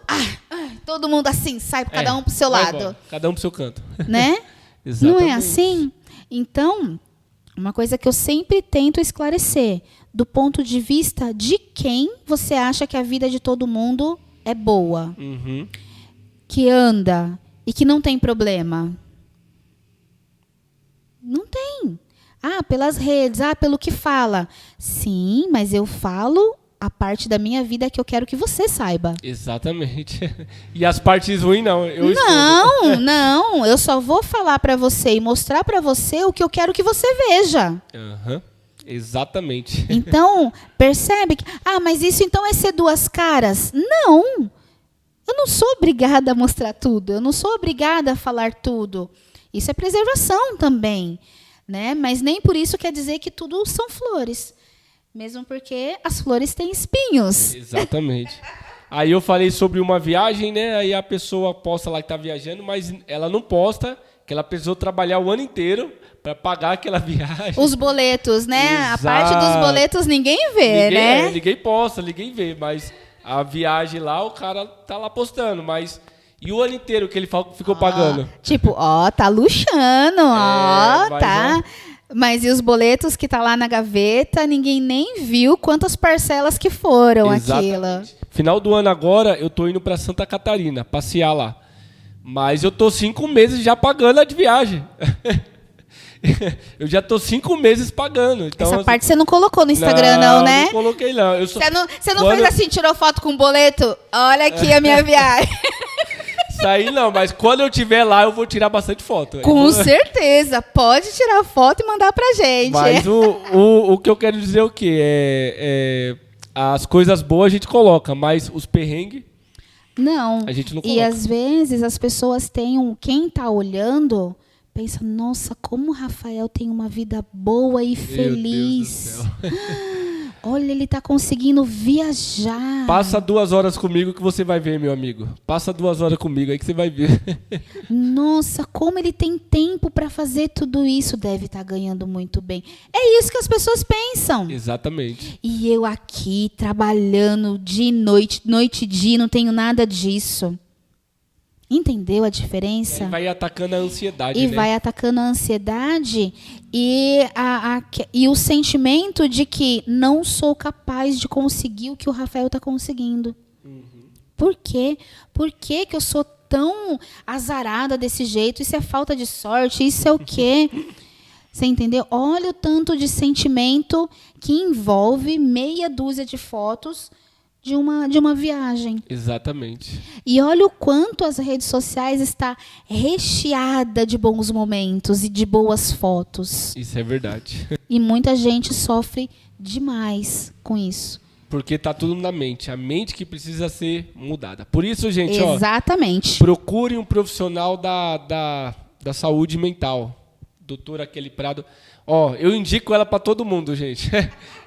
S2: todo mundo assim, sai cada um pro seu lado.
S1: Embora. Cada um pro seu canto.
S2: Né?
S1: Exatamente.
S2: Não é assim? Então, uma coisa que eu sempre tento esclarecer, do ponto de vista de quem você acha que a vida de todo mundo é boa, que anda e que não tem problema. Não tem. Pelas redes, pelo que fala. Sim, mas eu falo a parte da minha vida que eu quero que você saiba.
S1: Exatamente. E as partes ruins não.
S2: Não. Eu só vou falar para você e mostrar para você o que eu quero que você veja.
S1: Exatamente.
S2: Então, percebe que... mas isso então é ser duas caras? Não. Eu não sou obrigada a mostrar tudo. Eu não sou obrigada a falar tudo. Isso é preservação também. Né? Mas nem por isso quer dizer que tudo são flores. Mesmo porque as flores têm espinhos.
S1: Exatamente. Aí eu falei sobre uma viagem, né? Aí a pessoa posta lá que está viajando, mas ela não posta que ela precisou trabalhar o ano inteiro para pagar aquela viagem.
S2: Os boletos, né?
S1: Exato.
S2: A parte dos boletos ninguém vê, né?
S1: Ninguém posta, ninguém vê, mas a viagem lá, o cara tá lá postando, mas... E o ano inteiro que ele ficou pagando?
S2: Tá luxando, tá... Mas e os boletos que tá lá na gaveta, ninguém nem viu quantas parcelas que foram.
S1: Exatamente.
S2: Aquilo.
S1: Final do ano agora, eu tô indo para Santa Catarina, passear lá. Mas eu tô 5 meses já pagando a de viagem. Eu já tô 5 meses pagando. Então,
S2: essa parte você não colocou no Instagram, não, né?
S1: Não coloquei, não.
S2: Você não fez assim, tirou foto com o boleto? Olha aqui a minha viagem.
S1: Isso aí não, mas quando eu estiver lá, eu vou tirar bastante foto.
S2: Com certeza. Pode tirar foto e mandar pra gente.
S1: Mas o que eu quero dizer é o quê? As coisas boas a gente coloca, mas os perrengues...
S2: Não.
S1: A gente não coloca.
S2: E às vezes as pessoas têm quem tá olhando... Pensa, nossa, como o Rafael tem uma vida boa e feliz.
S1: Meu Deus do céu.
S2: Olha, ele está conseguindo viajar.
S1: Passa 2 horas comigo que você vai ver, meu amigo. Passa 2 horas comigo aí que você vai ver.
S2: Nossa, como ele tem tempo para fazer tudo isso. Deve estar ganhando muito bem. É isso que as pessoas pensam.
S1: Exatamente.
S2: E eu aqui, trabalhando de noite e dia, não tenho nada disso. Entendeu a diferença?
S1: Ele vai atacando a ansiedade,
S2: e
S1: né?
S2: vai atacando a ansiedade e o sentimento de que não sou capaz de conseguir o que o Rafael está conseguindo. Por quê? Por que eu sou tão azarada desse jeito? Isso é falta de sorte? Isso é o quê? Você entendeu? Olha o tanto de sentimento que envolve meia dúzia de fotos de uma viagem.
S1: Exatamente.
S2: E olha o quanto as redes sociais está recheada de bons momentos e de boas fotos.
S1: Isso é verdade.
S2: E muita gente sofre demais com isso.
S1: Porque tá tudo na mente. A mente que precisa ser mudada. Por isso, gente,
S2: Exatamente.
S1: procure um profissional da saúde mental. Doutora Kelly Prado. Eu indico ela para todo mundo, gente.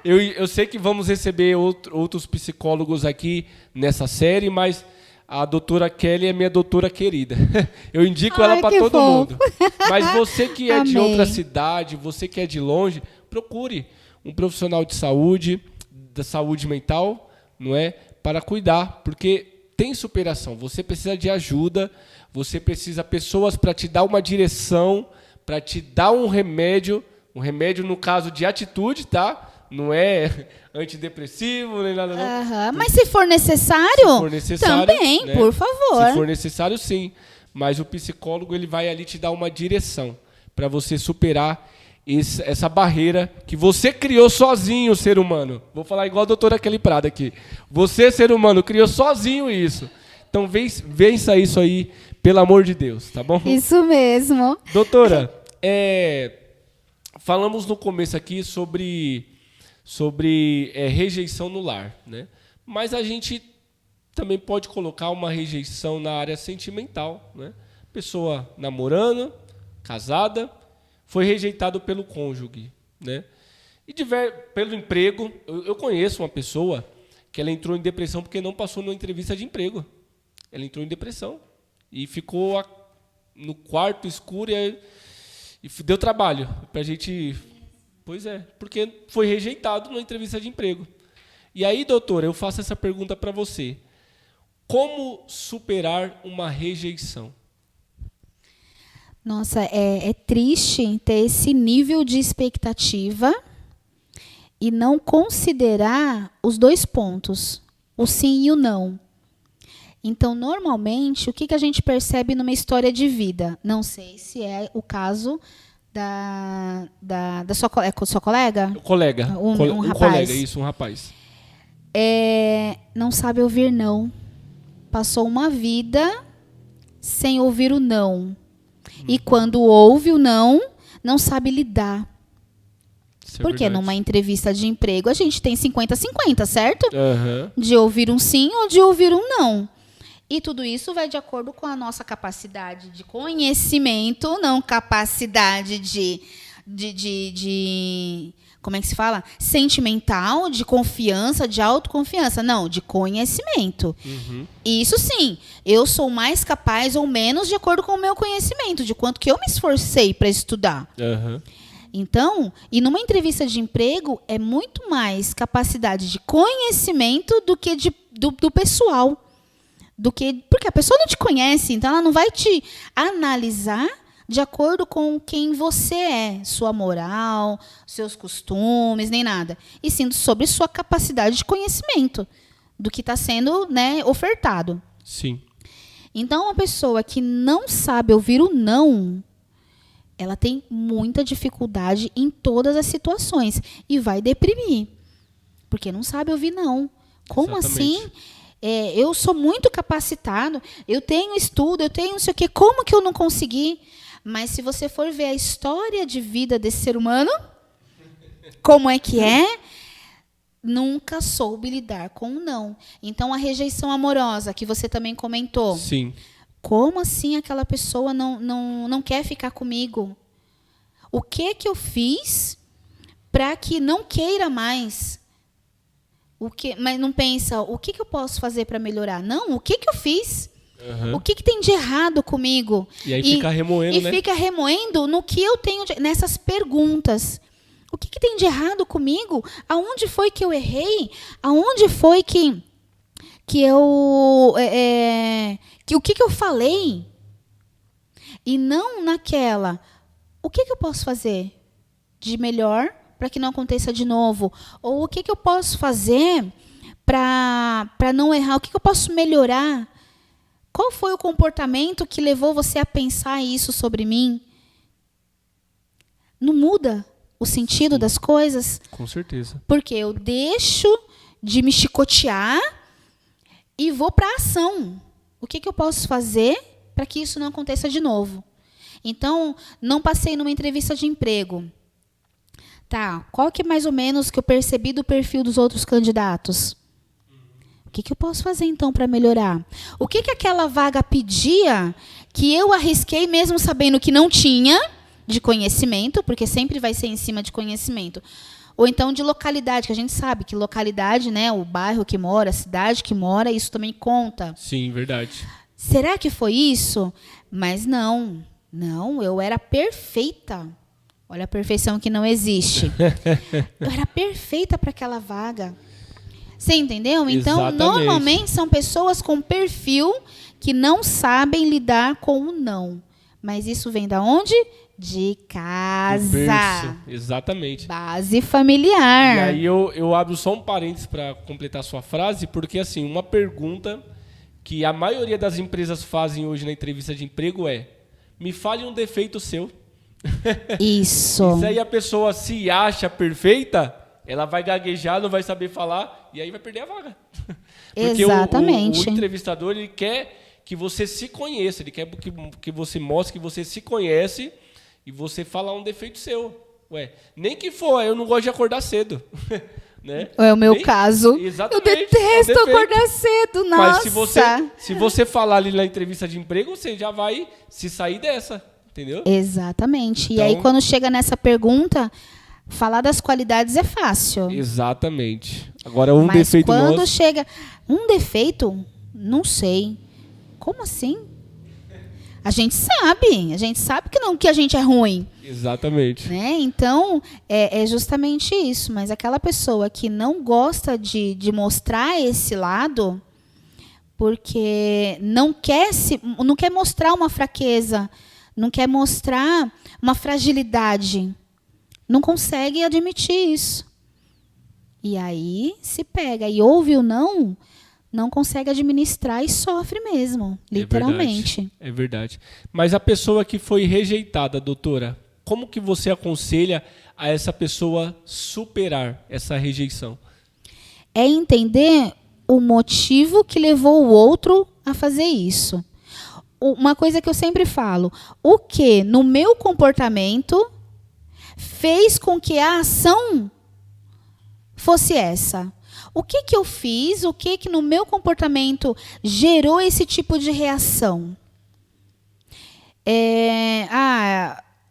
S1: Eu sei que vamos receber outros psicólogos aqui nessa série, mas a doutora Kelly é minha doutora querida. Eu indico ela para todo mundo. Mas você que é de outra cidade, você que é de longe, procure um profissional de saúde, da saúde mental, não é? Para cuidar, porque tem superação. Você precisa de ajuda, você precisa de pessoas para te dar uma direção, para te dar um remédio no caso de atitude, tá? Não é antidepressivo nem nada não.
S2: Mas se for necessário, também,
S1: né?
S2: por favor.
S1: Se for necessário, sim. Mas o psicólogo ele vai ali te dar uma direção para você superar essa barreira que você criou sozinho, ser humano. Vou falar igual a doutora Kelly Prado aqui. Você, ser humano, criou sozinho isso. Então vença isso aí, pelo amor de Deus, tá bom?
S2: Isso mesmo.
S1: Doutora, falamos no começo aqui sobre rejeição no lar, né? Mas a gente também pode colocar uma rejeição na área sentimental, né? Pessoa namorando, casada, foi rejeitado pelo cônjuge, né? E pelo emprego, eu conheço uma pessoa que ela entrou em depressão porque não passou numa entrevista de emprego. Ela entrou em depressão e ficou no quarto escuro e deu trabalho pra gente. Pois é, porque foi rejeitado na entrevista de emprego. E aí, doutora, eu faço essa pergunta para você. Como superar uma rejeição?
S2: Nossa, é triste ter esse nível de expectativa e não considerar os dois pontos, o sim e o não. Então, normalmente, o que a gente percebe numa história de vida? Não sei se é o caso da sua colega?
S1: O colega.
S2: Um rapaz.
S1: Colega, isso, um rapaz.
S2: Não sabe ouvir não. Passou uma vida sem ouvir o não. E quando ouve o não sabe lidar.
S1: Isso é
S2: Porque
S1: verdade.
S2: numa entrevista de emprego a gente tem 50-50, certo?
S1: Uhum.
S2: De ouvir um sim ou de ouvir um não. E tudo isso vai de acordo com a nossa capacidade de conhecimento, não capacidade de como é que se fala? Sentimental, de confiança, de autoconfiança. Não, de conhecimento.
S1: Uhum.
S2: Isso sim, eu sou mais capaz ou menos de acordo com o meu conhecimento, de quanto que eu me esforcei para estudar.
S1: Uhum.
S2: Então, e numa entrevista de emprego, é muito mais capacidade de conhecimento do que do pessoal. Porque a pessoa não te conhece, então ela não vai te analisar de acordo com quem você é, sua moral, seus costumes, nem nada. E sim sobre sua capacidade de conhecimento do que está sendo, né, ofertado.
S1: Sim.
S2: Então, uma pessoa que não sabe ouvir o não, ela tem muita dificuldade em todas as situações e vai deprimir, porque não sabe ouvir não. Como
S1: Exatamente.
S2: assim? Eu sou muito capacitado, eu tenho estudo, eu tenho não sei o quê, como que eu não consegui? Mas se você for ver a história de vida desse ser humano, como é que é? Nunca soube lidar com o não. Então, a rejeição amorosa, que você também comentou.
S1: Sim.
S2: Como assim aquela pessoa não quer ficar comigo? O que eu fiz para que não queira mais? Mas não pensa, o que eu posso fazer para melhorar? Não, o que eu fiz?
S1: Uhum.
S2: O que tem de errado comigo?
S1: E aí fica remoendo, né?
S2: E fica remoendo no que eu tenho nessas perguntas. O que tem de errado comigo? Aonde foi que eu errei? Aonde foi que eu... o que eu falei? E não naquela... O que eu posso fazer de melhor para que não aconteça de novo? Ou o que eu posso fazer para não errar? O que eu posso melhorar? Qual foi o comportamento que levou você a pensar isso sobre mim? Não muda o sentido das coisas?
S1: Com certeza.
S2: Porque eu deixo de me chicotear e vou para a ação. O que eu posso fazer para que isso não aconteça de novo? Então, não passei numa entrevista de emprego. Tá, qual que é mais ou menos que eu percebi do perfil dos outros candidatos? O que eu posso fazer, então, para melhorar? O que aquela vaga pedia que eu arrisquei mesmo sabendo que não tinha de conhecimento, porque sempre vai ser em cima de conhecimento. Ou então de localidade, que a gente sabe que localidade, né, o bairro que mora, a cidade que mora, isso também conta.
S1: Sim, verdade.
S2: Será que foi isso? Mas não, eu era perfeita. Olha a perfeição que não existe. Eu era perfeita para aquela vaga. Você entendeu? Então,
S1: Exatamente.
S2: Normalmente são pessoas com perfil que não sabem lidar com o não. Mas isso vem da onde? De casa.
S1: Exatamente.
S2: Base familiar.
S1: E aí eu abro só um parênteses para completar a sua frase, porque assim, uma pergunta que a maioria das empresas fazem hoje na entrevista de emprego é: me fale um defeito seu.
S2: Isso.
S1: E se aí a pessoa se acha perfeita, ela vai gaguejar, não vai saber falar e aí vai perder a vaga. Porque
S2: exatamente.
S1: O entrevistador, ele quer que você se conheça, ele quer que você mostre que você se conhece e você falar um defeito seu. Ué, nem que for, eu não gosto de acordar cedo. Né?
S2: É o meu caso.
S1: Exatamente,
S2: eu detesto acordar cedo, nossa.
S1: Mas se você falar ali na entrevista de emprego, você já vai se sair dessa, entendeu?
S2: Exatamente.
S1: Então,
S2: e aí, quando chega nessa pergunta, falar das qualidades é fácil.
S1: Exatamente. Agora, um
S2: Mas
S1: defeito
S2: quando
S1: nosso...
S2: chega... Um defeito? Não sei. Como assim? A gente sabe que a gente é ruim.
S1: Exatamente.
S2: Né? Então, é justamente isso. Mas aquela pessoa que não gosta de mostrar esse lado, porque não quer mostrar uma fraqueza, não quer mostrar uma fragilidade, não consegue admitir isso. E aí se pega e ouve o não consegue administrar e sofre mesmo, literalmente.
S1: É verdade. Mas a pessoa que foi rejeitada, doutora, como que você aconselha a essa pessoa superar essa rejeição?
S2: É entender o motivo que levou o outro a fazer isso. Uma coisa que eu sempre falo, o que no meu comportamento fez com que a ação fosse essa? O que eu fiz, o que no meu comportamento gerou esse tipo de reação?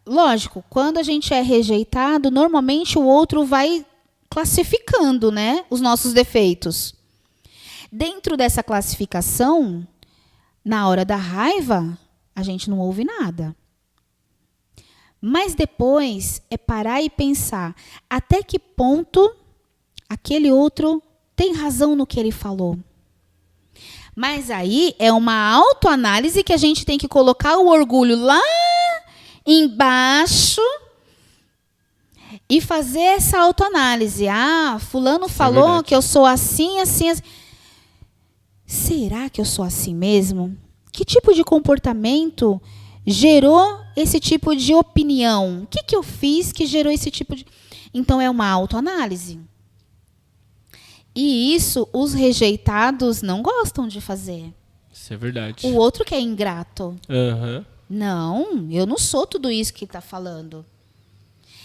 S2: Lógico, quando a gente é rejeitado, normalmente o outro vai classificando, né, os nossos defeitos. Dentro dessa classificação, na hora da raiva, a gente não ouve nada. Mas depois é parar e pensar até que ponto aquele outro tem razão no que ele falou. Mas aí é uma autoanálise que a gente tem que colocar o orgulho lá embaixo e fazer essa autoanálise. Fulano falou que eu sou assim, assim, assim. Será que eu sou assim mesmo? Que tipo de comportamento gerou esse tipo de opinião? O que eu fiz que gerou esse tipo de... Então, é uma autoanálise. E isso os rejeitados não gostam de fazer.
S1: Isso é verdade.
S2: O outro que é ingrato.
S1: Uhum.
S2: Não, eu não sou tudo isso que está falando.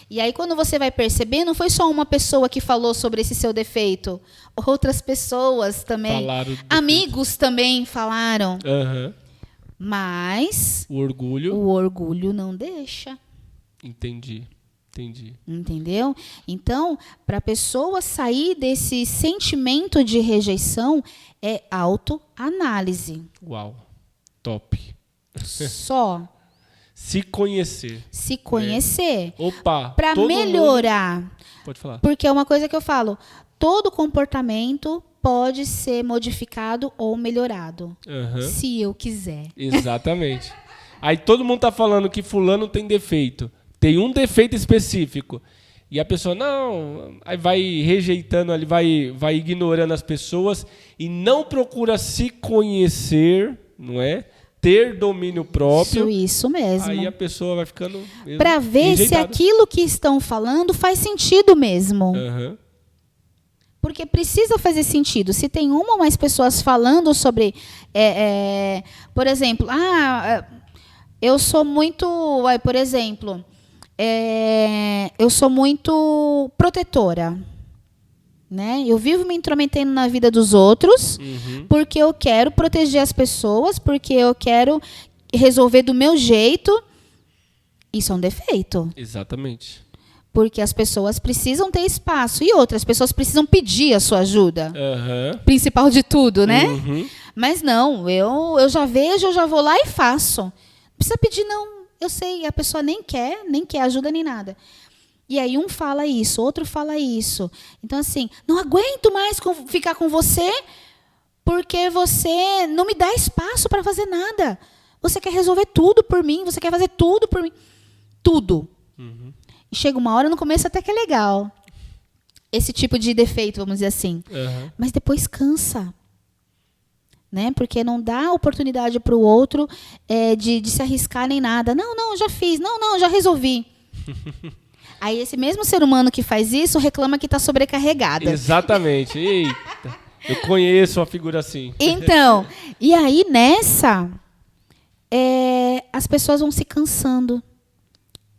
S2: E aí, quando você vai perceber, não foi só uma pessoa que falou sobre esse seu defeito. Outras pessoas também. Amigos também falaram.
S1: Uhum.
S2: Mas
S1: o
S2: orgulho não deixa.
S1: Entendi.
S2: Entendeu? Então, para a pessoa sair desse sentimento de rejeição, é autoanálise.
S1: Uau, top.
S2: Só.
S1: Se conhecer.
S2: Opa. Para melhorar.
S1: Mundo... Pode falar.
S2: Porque é uma coisa que eu falo. Todo comportamento pode ser modificado ou melhorado. Se eu quiser.
S1: Exatamente. Aí todo mundo tá falando que fulano tem defeito. Tem um defeito específico. E a pessoa, não, aí vai rejeitando, ali, vai ignorando as pessoas e não procura se conhecer, não é? ter domínio próprio.
S2: Isso mesmo.
S1: Aí a pessoa vai ficando
S2: para ver se aquilo que estão falando faz sentido mesmo.
S1: Uhum.
S2: Porque precisa fazer sentido. Se tem uma ou mais pessoas falando sobre, por exemplo, eu sou muito, por exemplo, eu sou muito protetora, né? Eu vivo me intrometendo na vida dos outros, porque eu quero proteger as pessoas, porque eu quero resolver do meu jeito. Isso é um defeito.
S1: Exatamente.
S2: Porque as pessoas precisam ter espaço. E outras pessoas precisam pedir a sua ajuda. Principal de tudo, né? Mas não, eu já vejo, eu já vou lá e faço. Não precisa pedir, não. Eu sei, a pessoa nem quer ajuda nem nada. E aí um fala isso, outro fala isso. Então, assim, não aguento mais ficar com você porque você não me dá espaço para fazer nada. Você quer resolver tudo por mim, você quer fazer tudo por mim. Tudo. E chega uma hora, no começo até que é legal. Esse tipo de defeito, vamos dizer assim. Mas depois cansa. Né? Porque não dá oportunidade para o outro de se arriscar nem nada. Não, já fiz. Não, já resolvi. Aí esse mesmo ser humano que faz isso reclama que está sobrecarregada.
S1: Exatamente. Eita, eu conheço uma figura assim.
S2: Então, e aí nessa, as pessoas vão se cansando.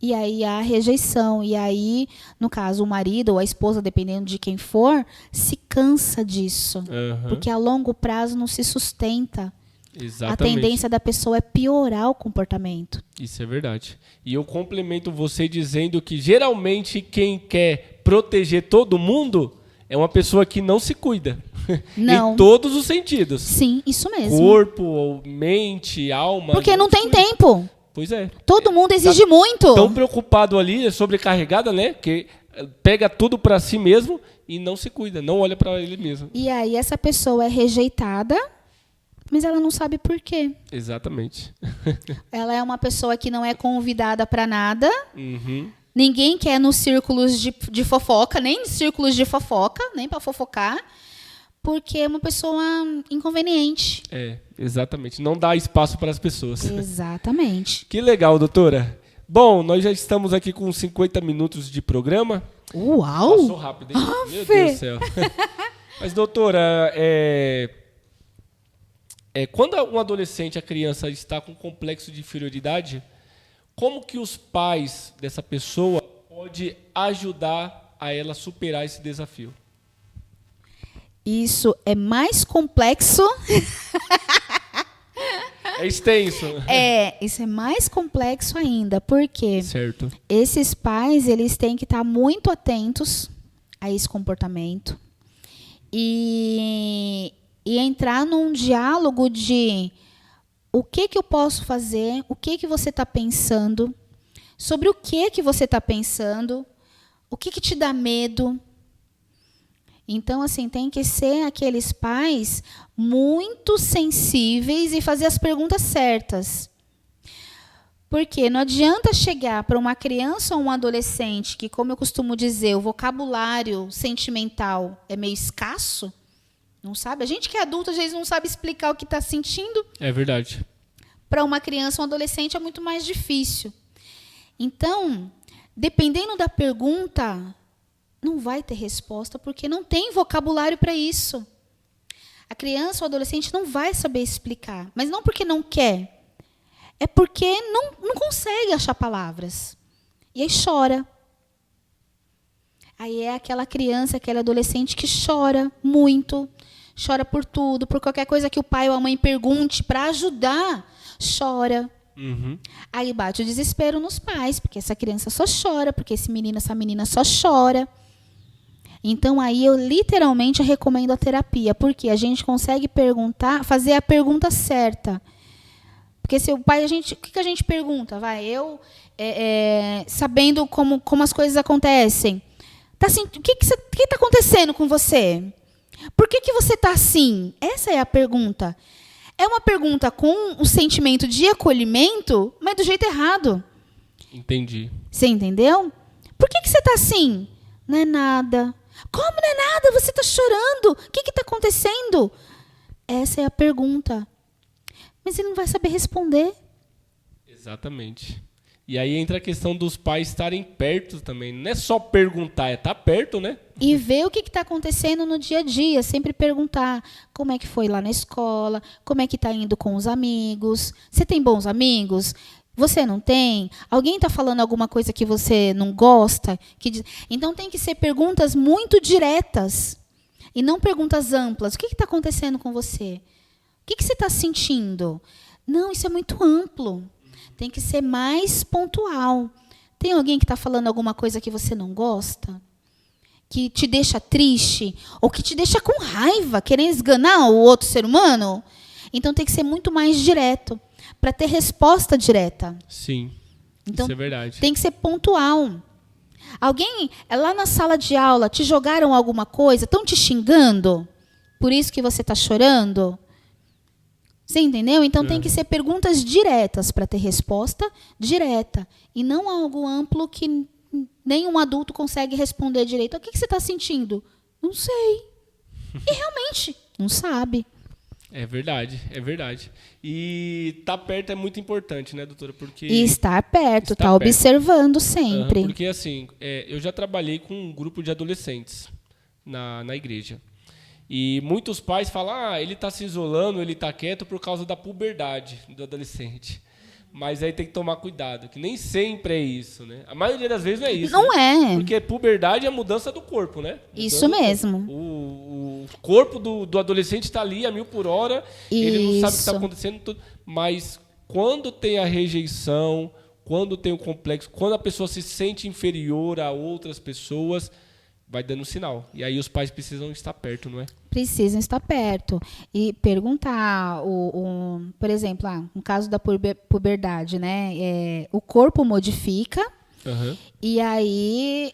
S2: E aí há rejeição. E aí, no caso, o marido ou a esposa, dependendo de quem for, se cansa disso. Porque a longo prazo não se sustenta.
S1: Exatamente.
S2: A tendência da pessoa é piorar o comportamento.
S1: Isso é verdade. E eu complemento você dizendo que, geralmente, quem quer proteger todo mundo é uma pessoa que não se cuida.
S2: Não.
S1: Em todos os sentidos.
S2: Sim, isso mesmo.
S1: Corpo, mente, alma.
S2: Porque não tem tempo.
S1: Pois é.
S2: Todo mundo exige muito.
S1: Tão preocupado ali, sobrecarregada, né? Que pega tudo para si mesmo e não se cuida, não olha para ele mesmo.
S2: E aí essa pessoa é rejeitada, mas ela não sabe por quê.
S1: Exatamente.
S2: Ela é uma pessoa que não é convidada para nada. Ninguém quer nos círculos de fofoca, nem nos círculos de fofoca, nem para fofocar. Porque é uma pessoa inconveniente.
S1: Exatamente. Não dá espaço para as pessoas.
S2: Exatamente.
S1: Que legal, doutora. Bom, nós já estamos aqui com 50 minutos de programa.
S2: Uau!
S1: Passou rápido, hein? Meu Deus do céu. Mas, doutora, quando um adolescente, a criança, está com complexo de inferioridade, como que os pais dessa pessoa podem ajudar a ela a superar esse desafio?
S2: Isso é mais complexo.
S1: É extenso.
S2: Isso é mais complexo ainda, porque
S1: certo.
S2: Esses pais, eles têm que estar muito atentos a esse comportamento e entrar num diálogo de o que eu posso fazer, o que você está pensando, sobre o que você está pensando, o que te dá medo. Então, assim, tem que ser aqueles pais muito sensíveis e fazer as perguntas certas. Porque não adianta chegar para uma criança ou um adolescente que, como eu costumo dizer, o vocabulário sentimental é meio escasso, não sabe? A gente que é adulto, às vezes, não sabe explicar o que está sentindo.
S1: É verdade.
S2: Para uma criança ou um adolescente é muito mais difícil. Então, dependendo da pergunta, não vai ter resposta, porque não tem vocabulário para isso. A criança ou adolescente não vai saber explicar, mas não porque não quer, é porque não consegue achar palavras. E aí chora. Aí é aquela criança, aquele adolescente que chora muito, chora por tudo, por qualquer coisa que o pai ou a mãe pergunte para ajudar, chora. Aí bate o desespero nos pais, porque essa criança só chora, porque esse menino, essa menina só chora. Então, aí eu literalmente recomendo a terapia, porque a gente consegue perguntar, fazer a pergunta certa. Porque se o pai, o que a gente pergunta? Sabendo como as coisas acontecem. Tá assim, o que está acontecendo com você? Por que você está assim? Essa é a pergunta. É uma pergunta com o sentimento de acolhimento, mas do jeito errado.
S1: Entendi.
S2: Você entendeu? Por que você está assim? Não é nada. Como não é nada? Você está chorando. O que está acontecendo? Essa é a pergunta. mas ele não vai saber responder.
S1: Exatamente. E aí entra a questão dos pais estarem perto também. Não é só perguntar, é estar perto, né?
S2: E ver o que está acontecendo no dia a dia. Sempre perguntar como é que foi lá na escola, como é que está indo com os amigos. Você tem bons amigos? Você não tem? Alguém está falando alguma coisa que você não gosta? Então tem que ser perguntas muito diretas. E não perguntas amplas. O que está acontecendo com você? O que você está sentindo? Não, isso é muito amplo. Tem que ser mais pontual. Tem alguém que está falando alguma coisa que você não gosta? Que te deixa triste? Ou que te deixa com raiva, querendo esganar o outro ser humano? Então tem que ser muito mais direto, para ter resposta direta.
S1: Sim,
S2: então,
S1: isso é verdade.
S2: Tem que ser pontual. Alguém, lá na sala de aula, te jogaram alguma coisa? Estão te xingando? Por isso que você está chorando? Você entendeu? Então tem que ser perguntas diretas para ter resposta direta. E não algo amplo que nenhum adulto consegue responder direito. O que você está sentindo? Não sei. E realmente, não sabe.
S1: É verdade, é verdade. E estar perto é muito importante, né, doutora? Porque
S2: e estar perto, estar observando sempre.
S1: Porque assim, eu já trabalhei com um grupo de adolescentes na igreja. E muitos pais falam, ele está se isolando, ele está quieto por causa da puberdade do adolescente. Mas aí tem que tomar cuidado, que nem sempre é isso, né? A maioria das vezes não é isso.
S2: Não
S1: né?
S2: é.
S1: Porque puberdade é a mudança do corpo, né?
S2: Isso mesmo.
S1: O corpo do adolescente está ali a 1000 por hora, ele não sabe o que está acontecendo, mas quando tem a rejeição, quando tem o complexo, quando a pessoa se sente inferior a outras pessoas, vai dando sinal. E aí os pais precisam estar perto, não é?
S2: Precisam estar perto. E perguntar, por exemplo, no caso da puberdade, né? O corpo modifica e aí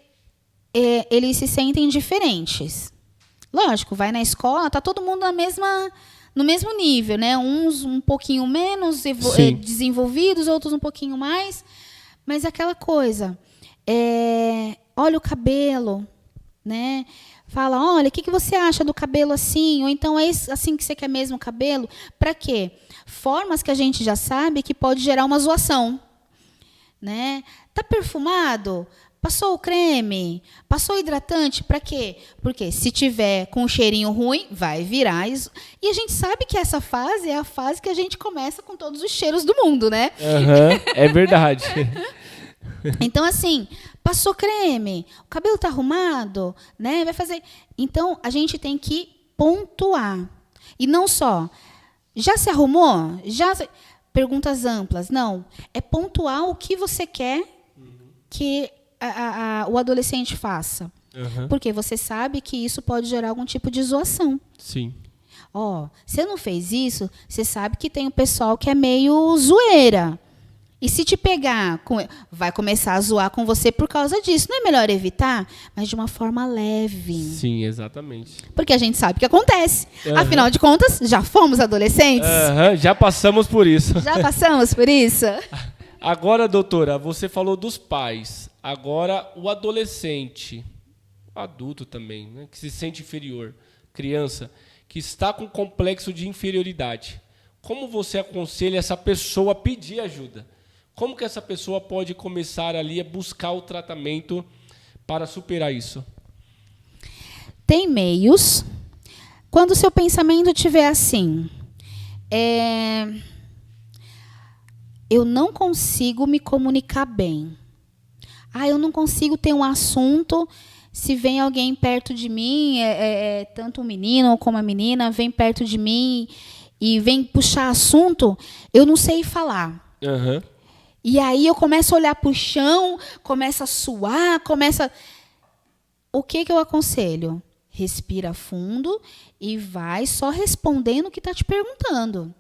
S2: eles se sentem diferentes. Lógico, vai na escola, tá todo mundo no mesmo nível, né? Uns um pouquinho menos desenvolvidos, outros um pouquinho mais. Mas aquela coisa, olha o cabelo, né? Fala, olha, o que você acha do cabelo assim? Ou então é assim que você quer mesmo o cabelo? Para quê? Formas que a gente já sabe que pode gerar uma zoação, né? Tá perfumado? Passou o creme? Passou o hidratante? Para quê? Porque se tiver com um cheirinho ruim, vai virar. E a gente sabe que essa fase é a fase que a gente começa com todos os cheiros do mundo, né?
S1: É verdade.
S2: Então, assim, passou creme, o cabelo está arrumado, né? Vai fazer. Então, a gente tem que pontuar. E não só, já se arrumou? Perguntas amplas. Não, é pontuar o que você quer que o adolescente faça. Porque você sabe que isso pode gerar algum tipo de zoação.
S1: Sim.
S2: Você não fez isso, você sabe que tem um pessoal que é meio zoeira. E se te pegar, vai começar a zoar com você por causa disso. Não é melhor evitar? Mas de uma forma leve.
S1: Sim, exatamente.
S2: Porque a gente sabe o que acontece. Afinal de contas, já fomos adolescentes?
S1: Já passamos por isso.
S2: Já passamos por isso?
S1: Agora, doutora, você falou dos pais. Agora, o adolescente, adulto também, né, que se sente inferior, criança, que está com complexo de inferioridade. Como você aconselha essa pessoa a pedir ajuda? Como que essa pessoa pode começar ali a buscar o tratamento para superar isso?
S2: Tem meios. Quando o seu pensamento estiver assim, eu não consigo me comunicar bem. Eu não consigo ter um assunto. Se vem alguém perto de mim, tanto o menino como a menina, vem perto de mim e vem puxar assunto, eu não sei falar. E aí eu começo a olhar para o chão, começo a suar, O que eu aconselho? Respira fundo e vai só respondendo o que está te perguntando.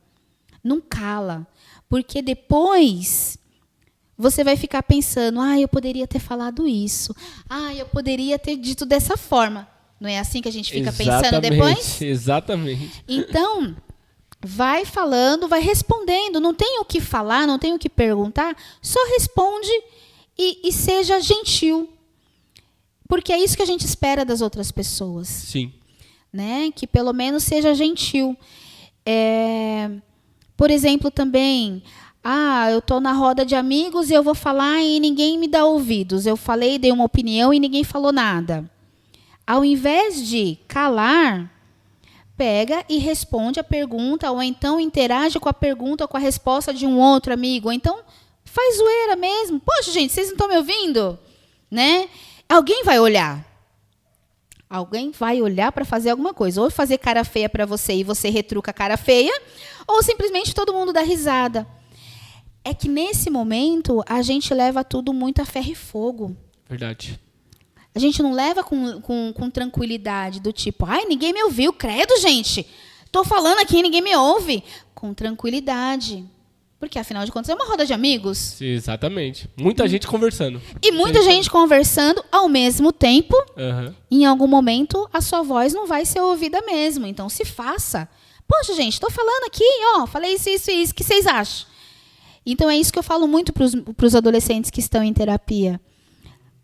S2: Não cala, porque depois você vai ficar pensando, eu poderia ter falado isso, eu poderia ter dito dessa forma. Não é assim que a gente fica pensando depois?
S1: Exatamente.
S2: Então, vai falando, vai respondendo. Não tem o que falar, não tem o que perguntar. Só responde e seja gentil. Porque é isso que a gente espera das outras pessoas.
S1: Sim.
S2: Né? Que pelo menos seja gentil. Por exemplo, também, eu estou na roda de amigos e eu vou falar e ninguém me dá ouvidos. Eu falei, dei uma opinião e ninguém falou nada. Ao invés de calar, pega e responde a pergunta, ou então interage com a pergunta ou com a resposta de um outro amigo. Ou então, faz zoeira mesmo. Poxa, gente, vocês não estão me ouvindo? Né? Alguém vai olhar. Alguém vai olhar para fazer alguma coisa. Ou fazer cara feia para você e você retruca a cara feia, ou simplesmente todo mundo dá risada. É que nesse momento a gente leva tudo muito a ferro e fogo.
S1: Verdade.
S2: A gente não leva com tranquilidade, do tipo, ninguém me ouviu, credo, gente. Estou falando aqui e ninguém me ouve. Com tranquilidade. Porque, afinal de contas, é uma roda de amigos.
S1: Sim, exatamente. Muita gente conversando.
S2: E muita gente conversando ao mesmo tempo.
S1: Uhum.
S2: Em algum momento, a sua voz não vai ser ouvida mesmo. Então, se faça. Poxa, gente, estou falando aqui, falei isso, o que vocês acham? Então, é isso que eu falo muito para os adolescentes que estão em terapia.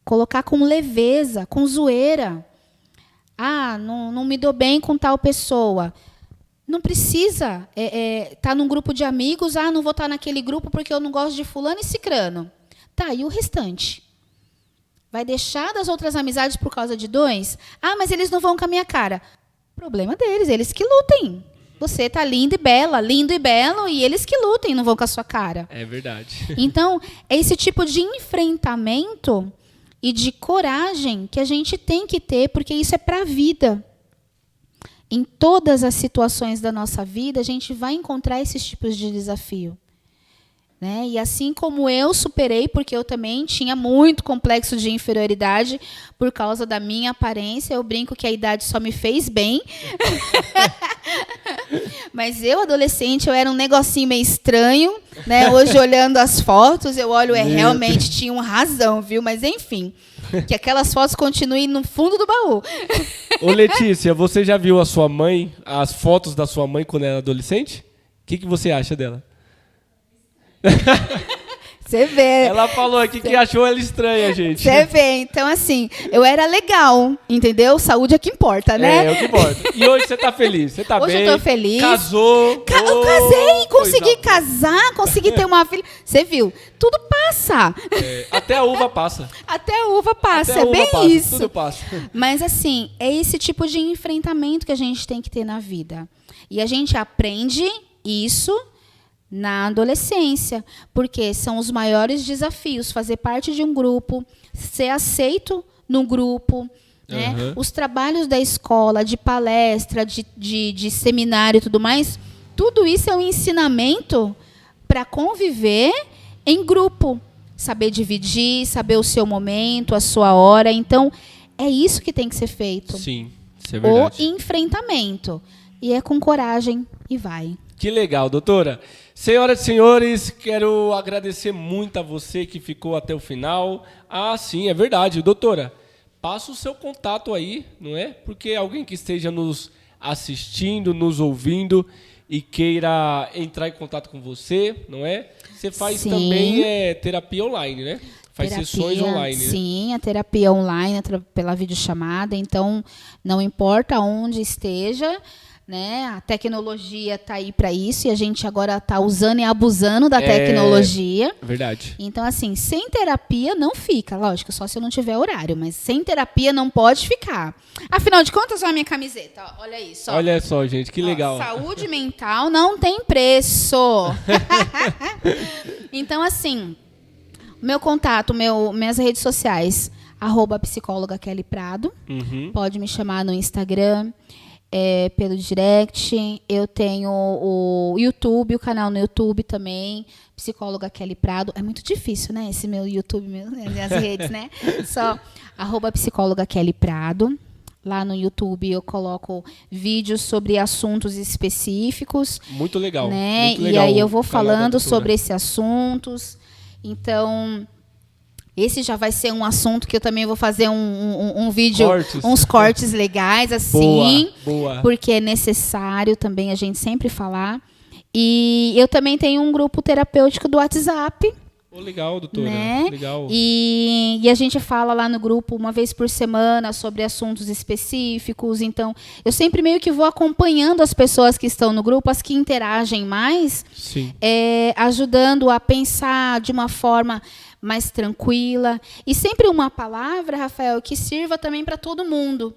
S2: Colocar com leveza, com zoeira. Não me dou bem com tal pessoa. Não precisa estar num grupo de amigos. Não vou estar naquele grupo porque eu não gosto de fulano e cicrano. Tá, e o restante? Vai deixar das outras amizades por causa de 2? Mas eles não vão com a minha cara. Problema deles, eles que lutem. Você está lindo e belo, e eles que lutem, não vão com a sua cara.
S1: É verdade.
S2: Então, é esse tipo de enfrentamento e de coragem que a gente tem que ter, porque isso é para a vida. Em todas as situações da nossa vida, a gente vai encontrar esses tipos de desafio. Né? E assim como eu superei, porque eu também tinha muito complexo de inferioridade por causa da minha aparência, eu brinco que a idade só me fez bem. Mas eu, adolescente, eu era um negocinho meio estranho. Né? Hoje, olhando as fotos, eu olho, realmente tinham razão, viu? Mas, enfim, que aquelas fotos continuem no fundo do baú.
S1: Ô, Letícia, você já viu a sua mãe, as fotos da sua mãe quando era adolescente? O que você acha dela?
S2: Você vê.
S1: Ela falou aqui que achou ela estranha, gente.
S2: Você vê. Então, assim, eu era legal, entendeu? Saúde é que importa, né?
S1: É o que importa. E hoje você tá feliz, você tá
S2: hoje
S1: bem.
S2: Hoje eu tô feliz.
S1: Casou.
S2: Eu casei, consegui casar, consegui ter uma filha. Você viu? Tudo passa.
S1: Até a uva passa.
S2: Até a uva passa,
S1: Até a uva
S2: bem
S1: passa,
S2: isso.
S1: Tudo passa.
S2: Mas, assim, é esse tipo de enfrentamento que a gente tem que ter na vida. E a gente aprende isso na adolescência, porque são os maiores desafios, fazer parte de um grupo, ser aceito no grupo, né? Os trabalhos da escola, de palestra, de seminário e tudo mais, tudo isso é um ensinamento para conviver em grupo, saber dividir, saber o seu momento, a sua hora. Então, é isso que tem que ser feito.
S1: Sim, isso é verdade.
S2: O enfrentamento. E é com coragem e vai.
S1: Que legal, doutora. Senhoras e senhores, quero agradecer muito a você que ficou até o final. Sim, é verdade. Doutora, passa o seu contato aí, não é? Porque alguém que esteja nos assistindo, nos ouvindo e queira entrar em contato com você, não é? Você faz também terapia online, né? Faz sessões online, né?
S2: Sim, a terapia online pela videochamada. Então, não importa onde esteja, né? A tecnologia está aí para isso e a gente agora está usando e abusando da tecnologia.
S1: Verdade.
S2: Então, assim, sem terapia não fica. Lógico, só se eu não tiver horário, mas sem terapia não pode ficar. Afinal de contas, olha a minha camiseta. Ó, olha isso. Ó.
S1: Olha só, gente, que legal.
S2: Saúde mental não tem preço. Então, assim, meu contato, minhas redes sociais, @psicóloga Kelly Prado. Pode me chamar no Instagram. Pelo direct, eu tenho o YouTube, o canal no YouTube também, Psicóloga Kelly Prado. É muito difícil, né? Esse meu YouTube, minhas redes, né? Só @psicóloga Kelly Prado. Lá no YouTube eu coloco vídeos sobre assuntos específicos.
S1: Muito legal.
S2: Né?
S1: Muito legal.
S2: E aí eu vou falando sobre esses assuntos. Então, esse já vai ser um assunto que eu também vou fazer um vídeo, uns cortes legais, assim.
S1: Boa.
S2: Porque é necessário também a gente sempre falar. E eu também tenho um grupo terapêutico do WhatsApp,
S1: Oh, legal, doutora.
S2: Né?
S1: Legal.
S2: E a gente fala lá no grupo uma vez por semana sobre assuntos específicos. Então, eu sempre meio que vou acompanhando as pessoas que estão no grupo, as que interagem mais,
S1: Sim.
S2: ajudando a pensar de uma forma mais tranquila. E sempre uma palavra, Rafael, que sirva também para todo mundo.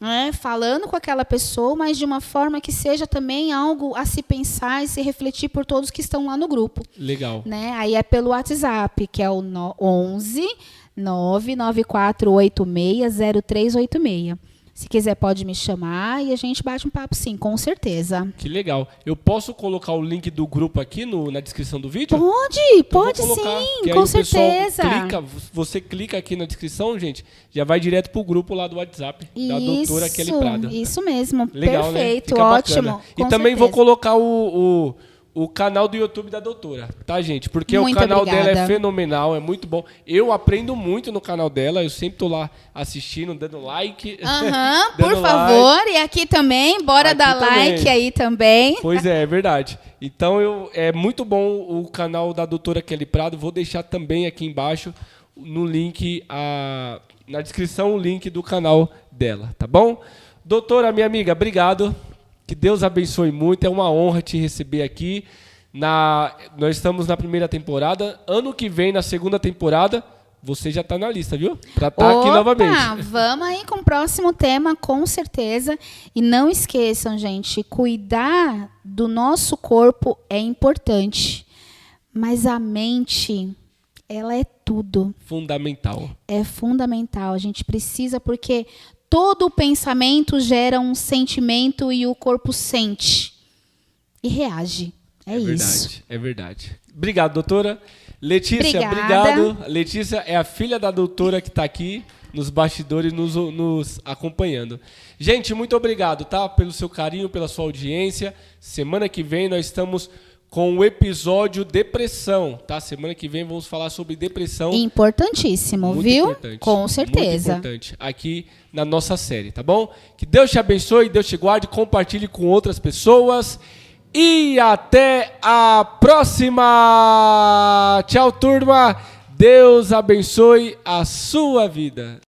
S2: Né? Falando com aquela pessoa, mas de uma forma que seja também algo a se pensar e se refletir por todos que estão lá no grupo.
S1: Legal.
S2: Né? Aí é pelo WhatsApp, que é o 11 994860386. Se quiser, pode me chamar e a gente bate um papo, sim, com certeza.
S1: Que legal. Eu posso colocar o link do grupo aqui na descrição do vídeo?
S2: Pode
S1: Eu vou colocar,
S2: sim,
S1: que aí
S2: com
S1: o pessoal
S2: certeza.
S1: você clica aqui na descrição, gente, já vai direto pro grupo lá do WhatsApp da doutora Kelly Prado.
S2: Isso mesmo,
S1: Legal,
S2: perfeito,
S1: né? Fica
S2: ótimo.
S1: bacana. E
S2: Com
S1: também vou
S2: certeza.
S1: colocar o canal do YouTube da doutora, tá, gente? Porque
S2: Muito
S1: o canal
S2: obrigada.
S1: dela é fenomenal, é muito bom. Eu aprendo muito no canal dela, eu sempre tô lá assistindo, dando like.
S2: Aham, por
S1: dando
S2: favor.
S1: like.
S2: E aqui também, bora
S1: Aqui
S2: dar
S1: também.
S2: like aí também.
S1: Pois é verdade. Então é muito bom o canal da doutora Kelly Prado. Vou deixar também aqui embaixo no link, na descrição, o link do canal dela, tá bom? Doutora, minha amiga, obrigado. Que Deus abençoe muito. É uma honra te receber aqui. Nós estamos na primeira temporada. Ano que vem, na segunda temporada, você já está na lista, viu? Para estar aqui novamente.
S2: Vamos aí com o próximo tema, com certeza. E não esqueçam, gente, cuidar do nosso corpo é importante. Mas a mente, ela é tudo.
S1: Fundamental.
S2: É fundamental. A gente precisa, porque todo pensamento gera um sentimento e o corpo sente. E reage. É isso.
S1: É verdade. Obrigado, doutora. Letícia,
S2: Obrigada.
S1: obrigado. Letícia é a filha da doutora que está aqui nos bastidores nos acompanhando. Gente, muito obrigado, tá? Pelo seu carinho, pela sua audiência. Semana que vem nós estamos com o episódio depressão, tá? Semana que vem vamos falar sobre depressão.
S2: Importantíssimo,
S1: Muito
S2: viu?
S1: importante,
S2: Com certeza.
S1: Muito importante aqui na nossa série, tá bom? Que Deus te abençoe, Deus te guarde, compartilhe com outras pessoas. E até a próxima! Tchau, turma! Deus abençoe a sua vida.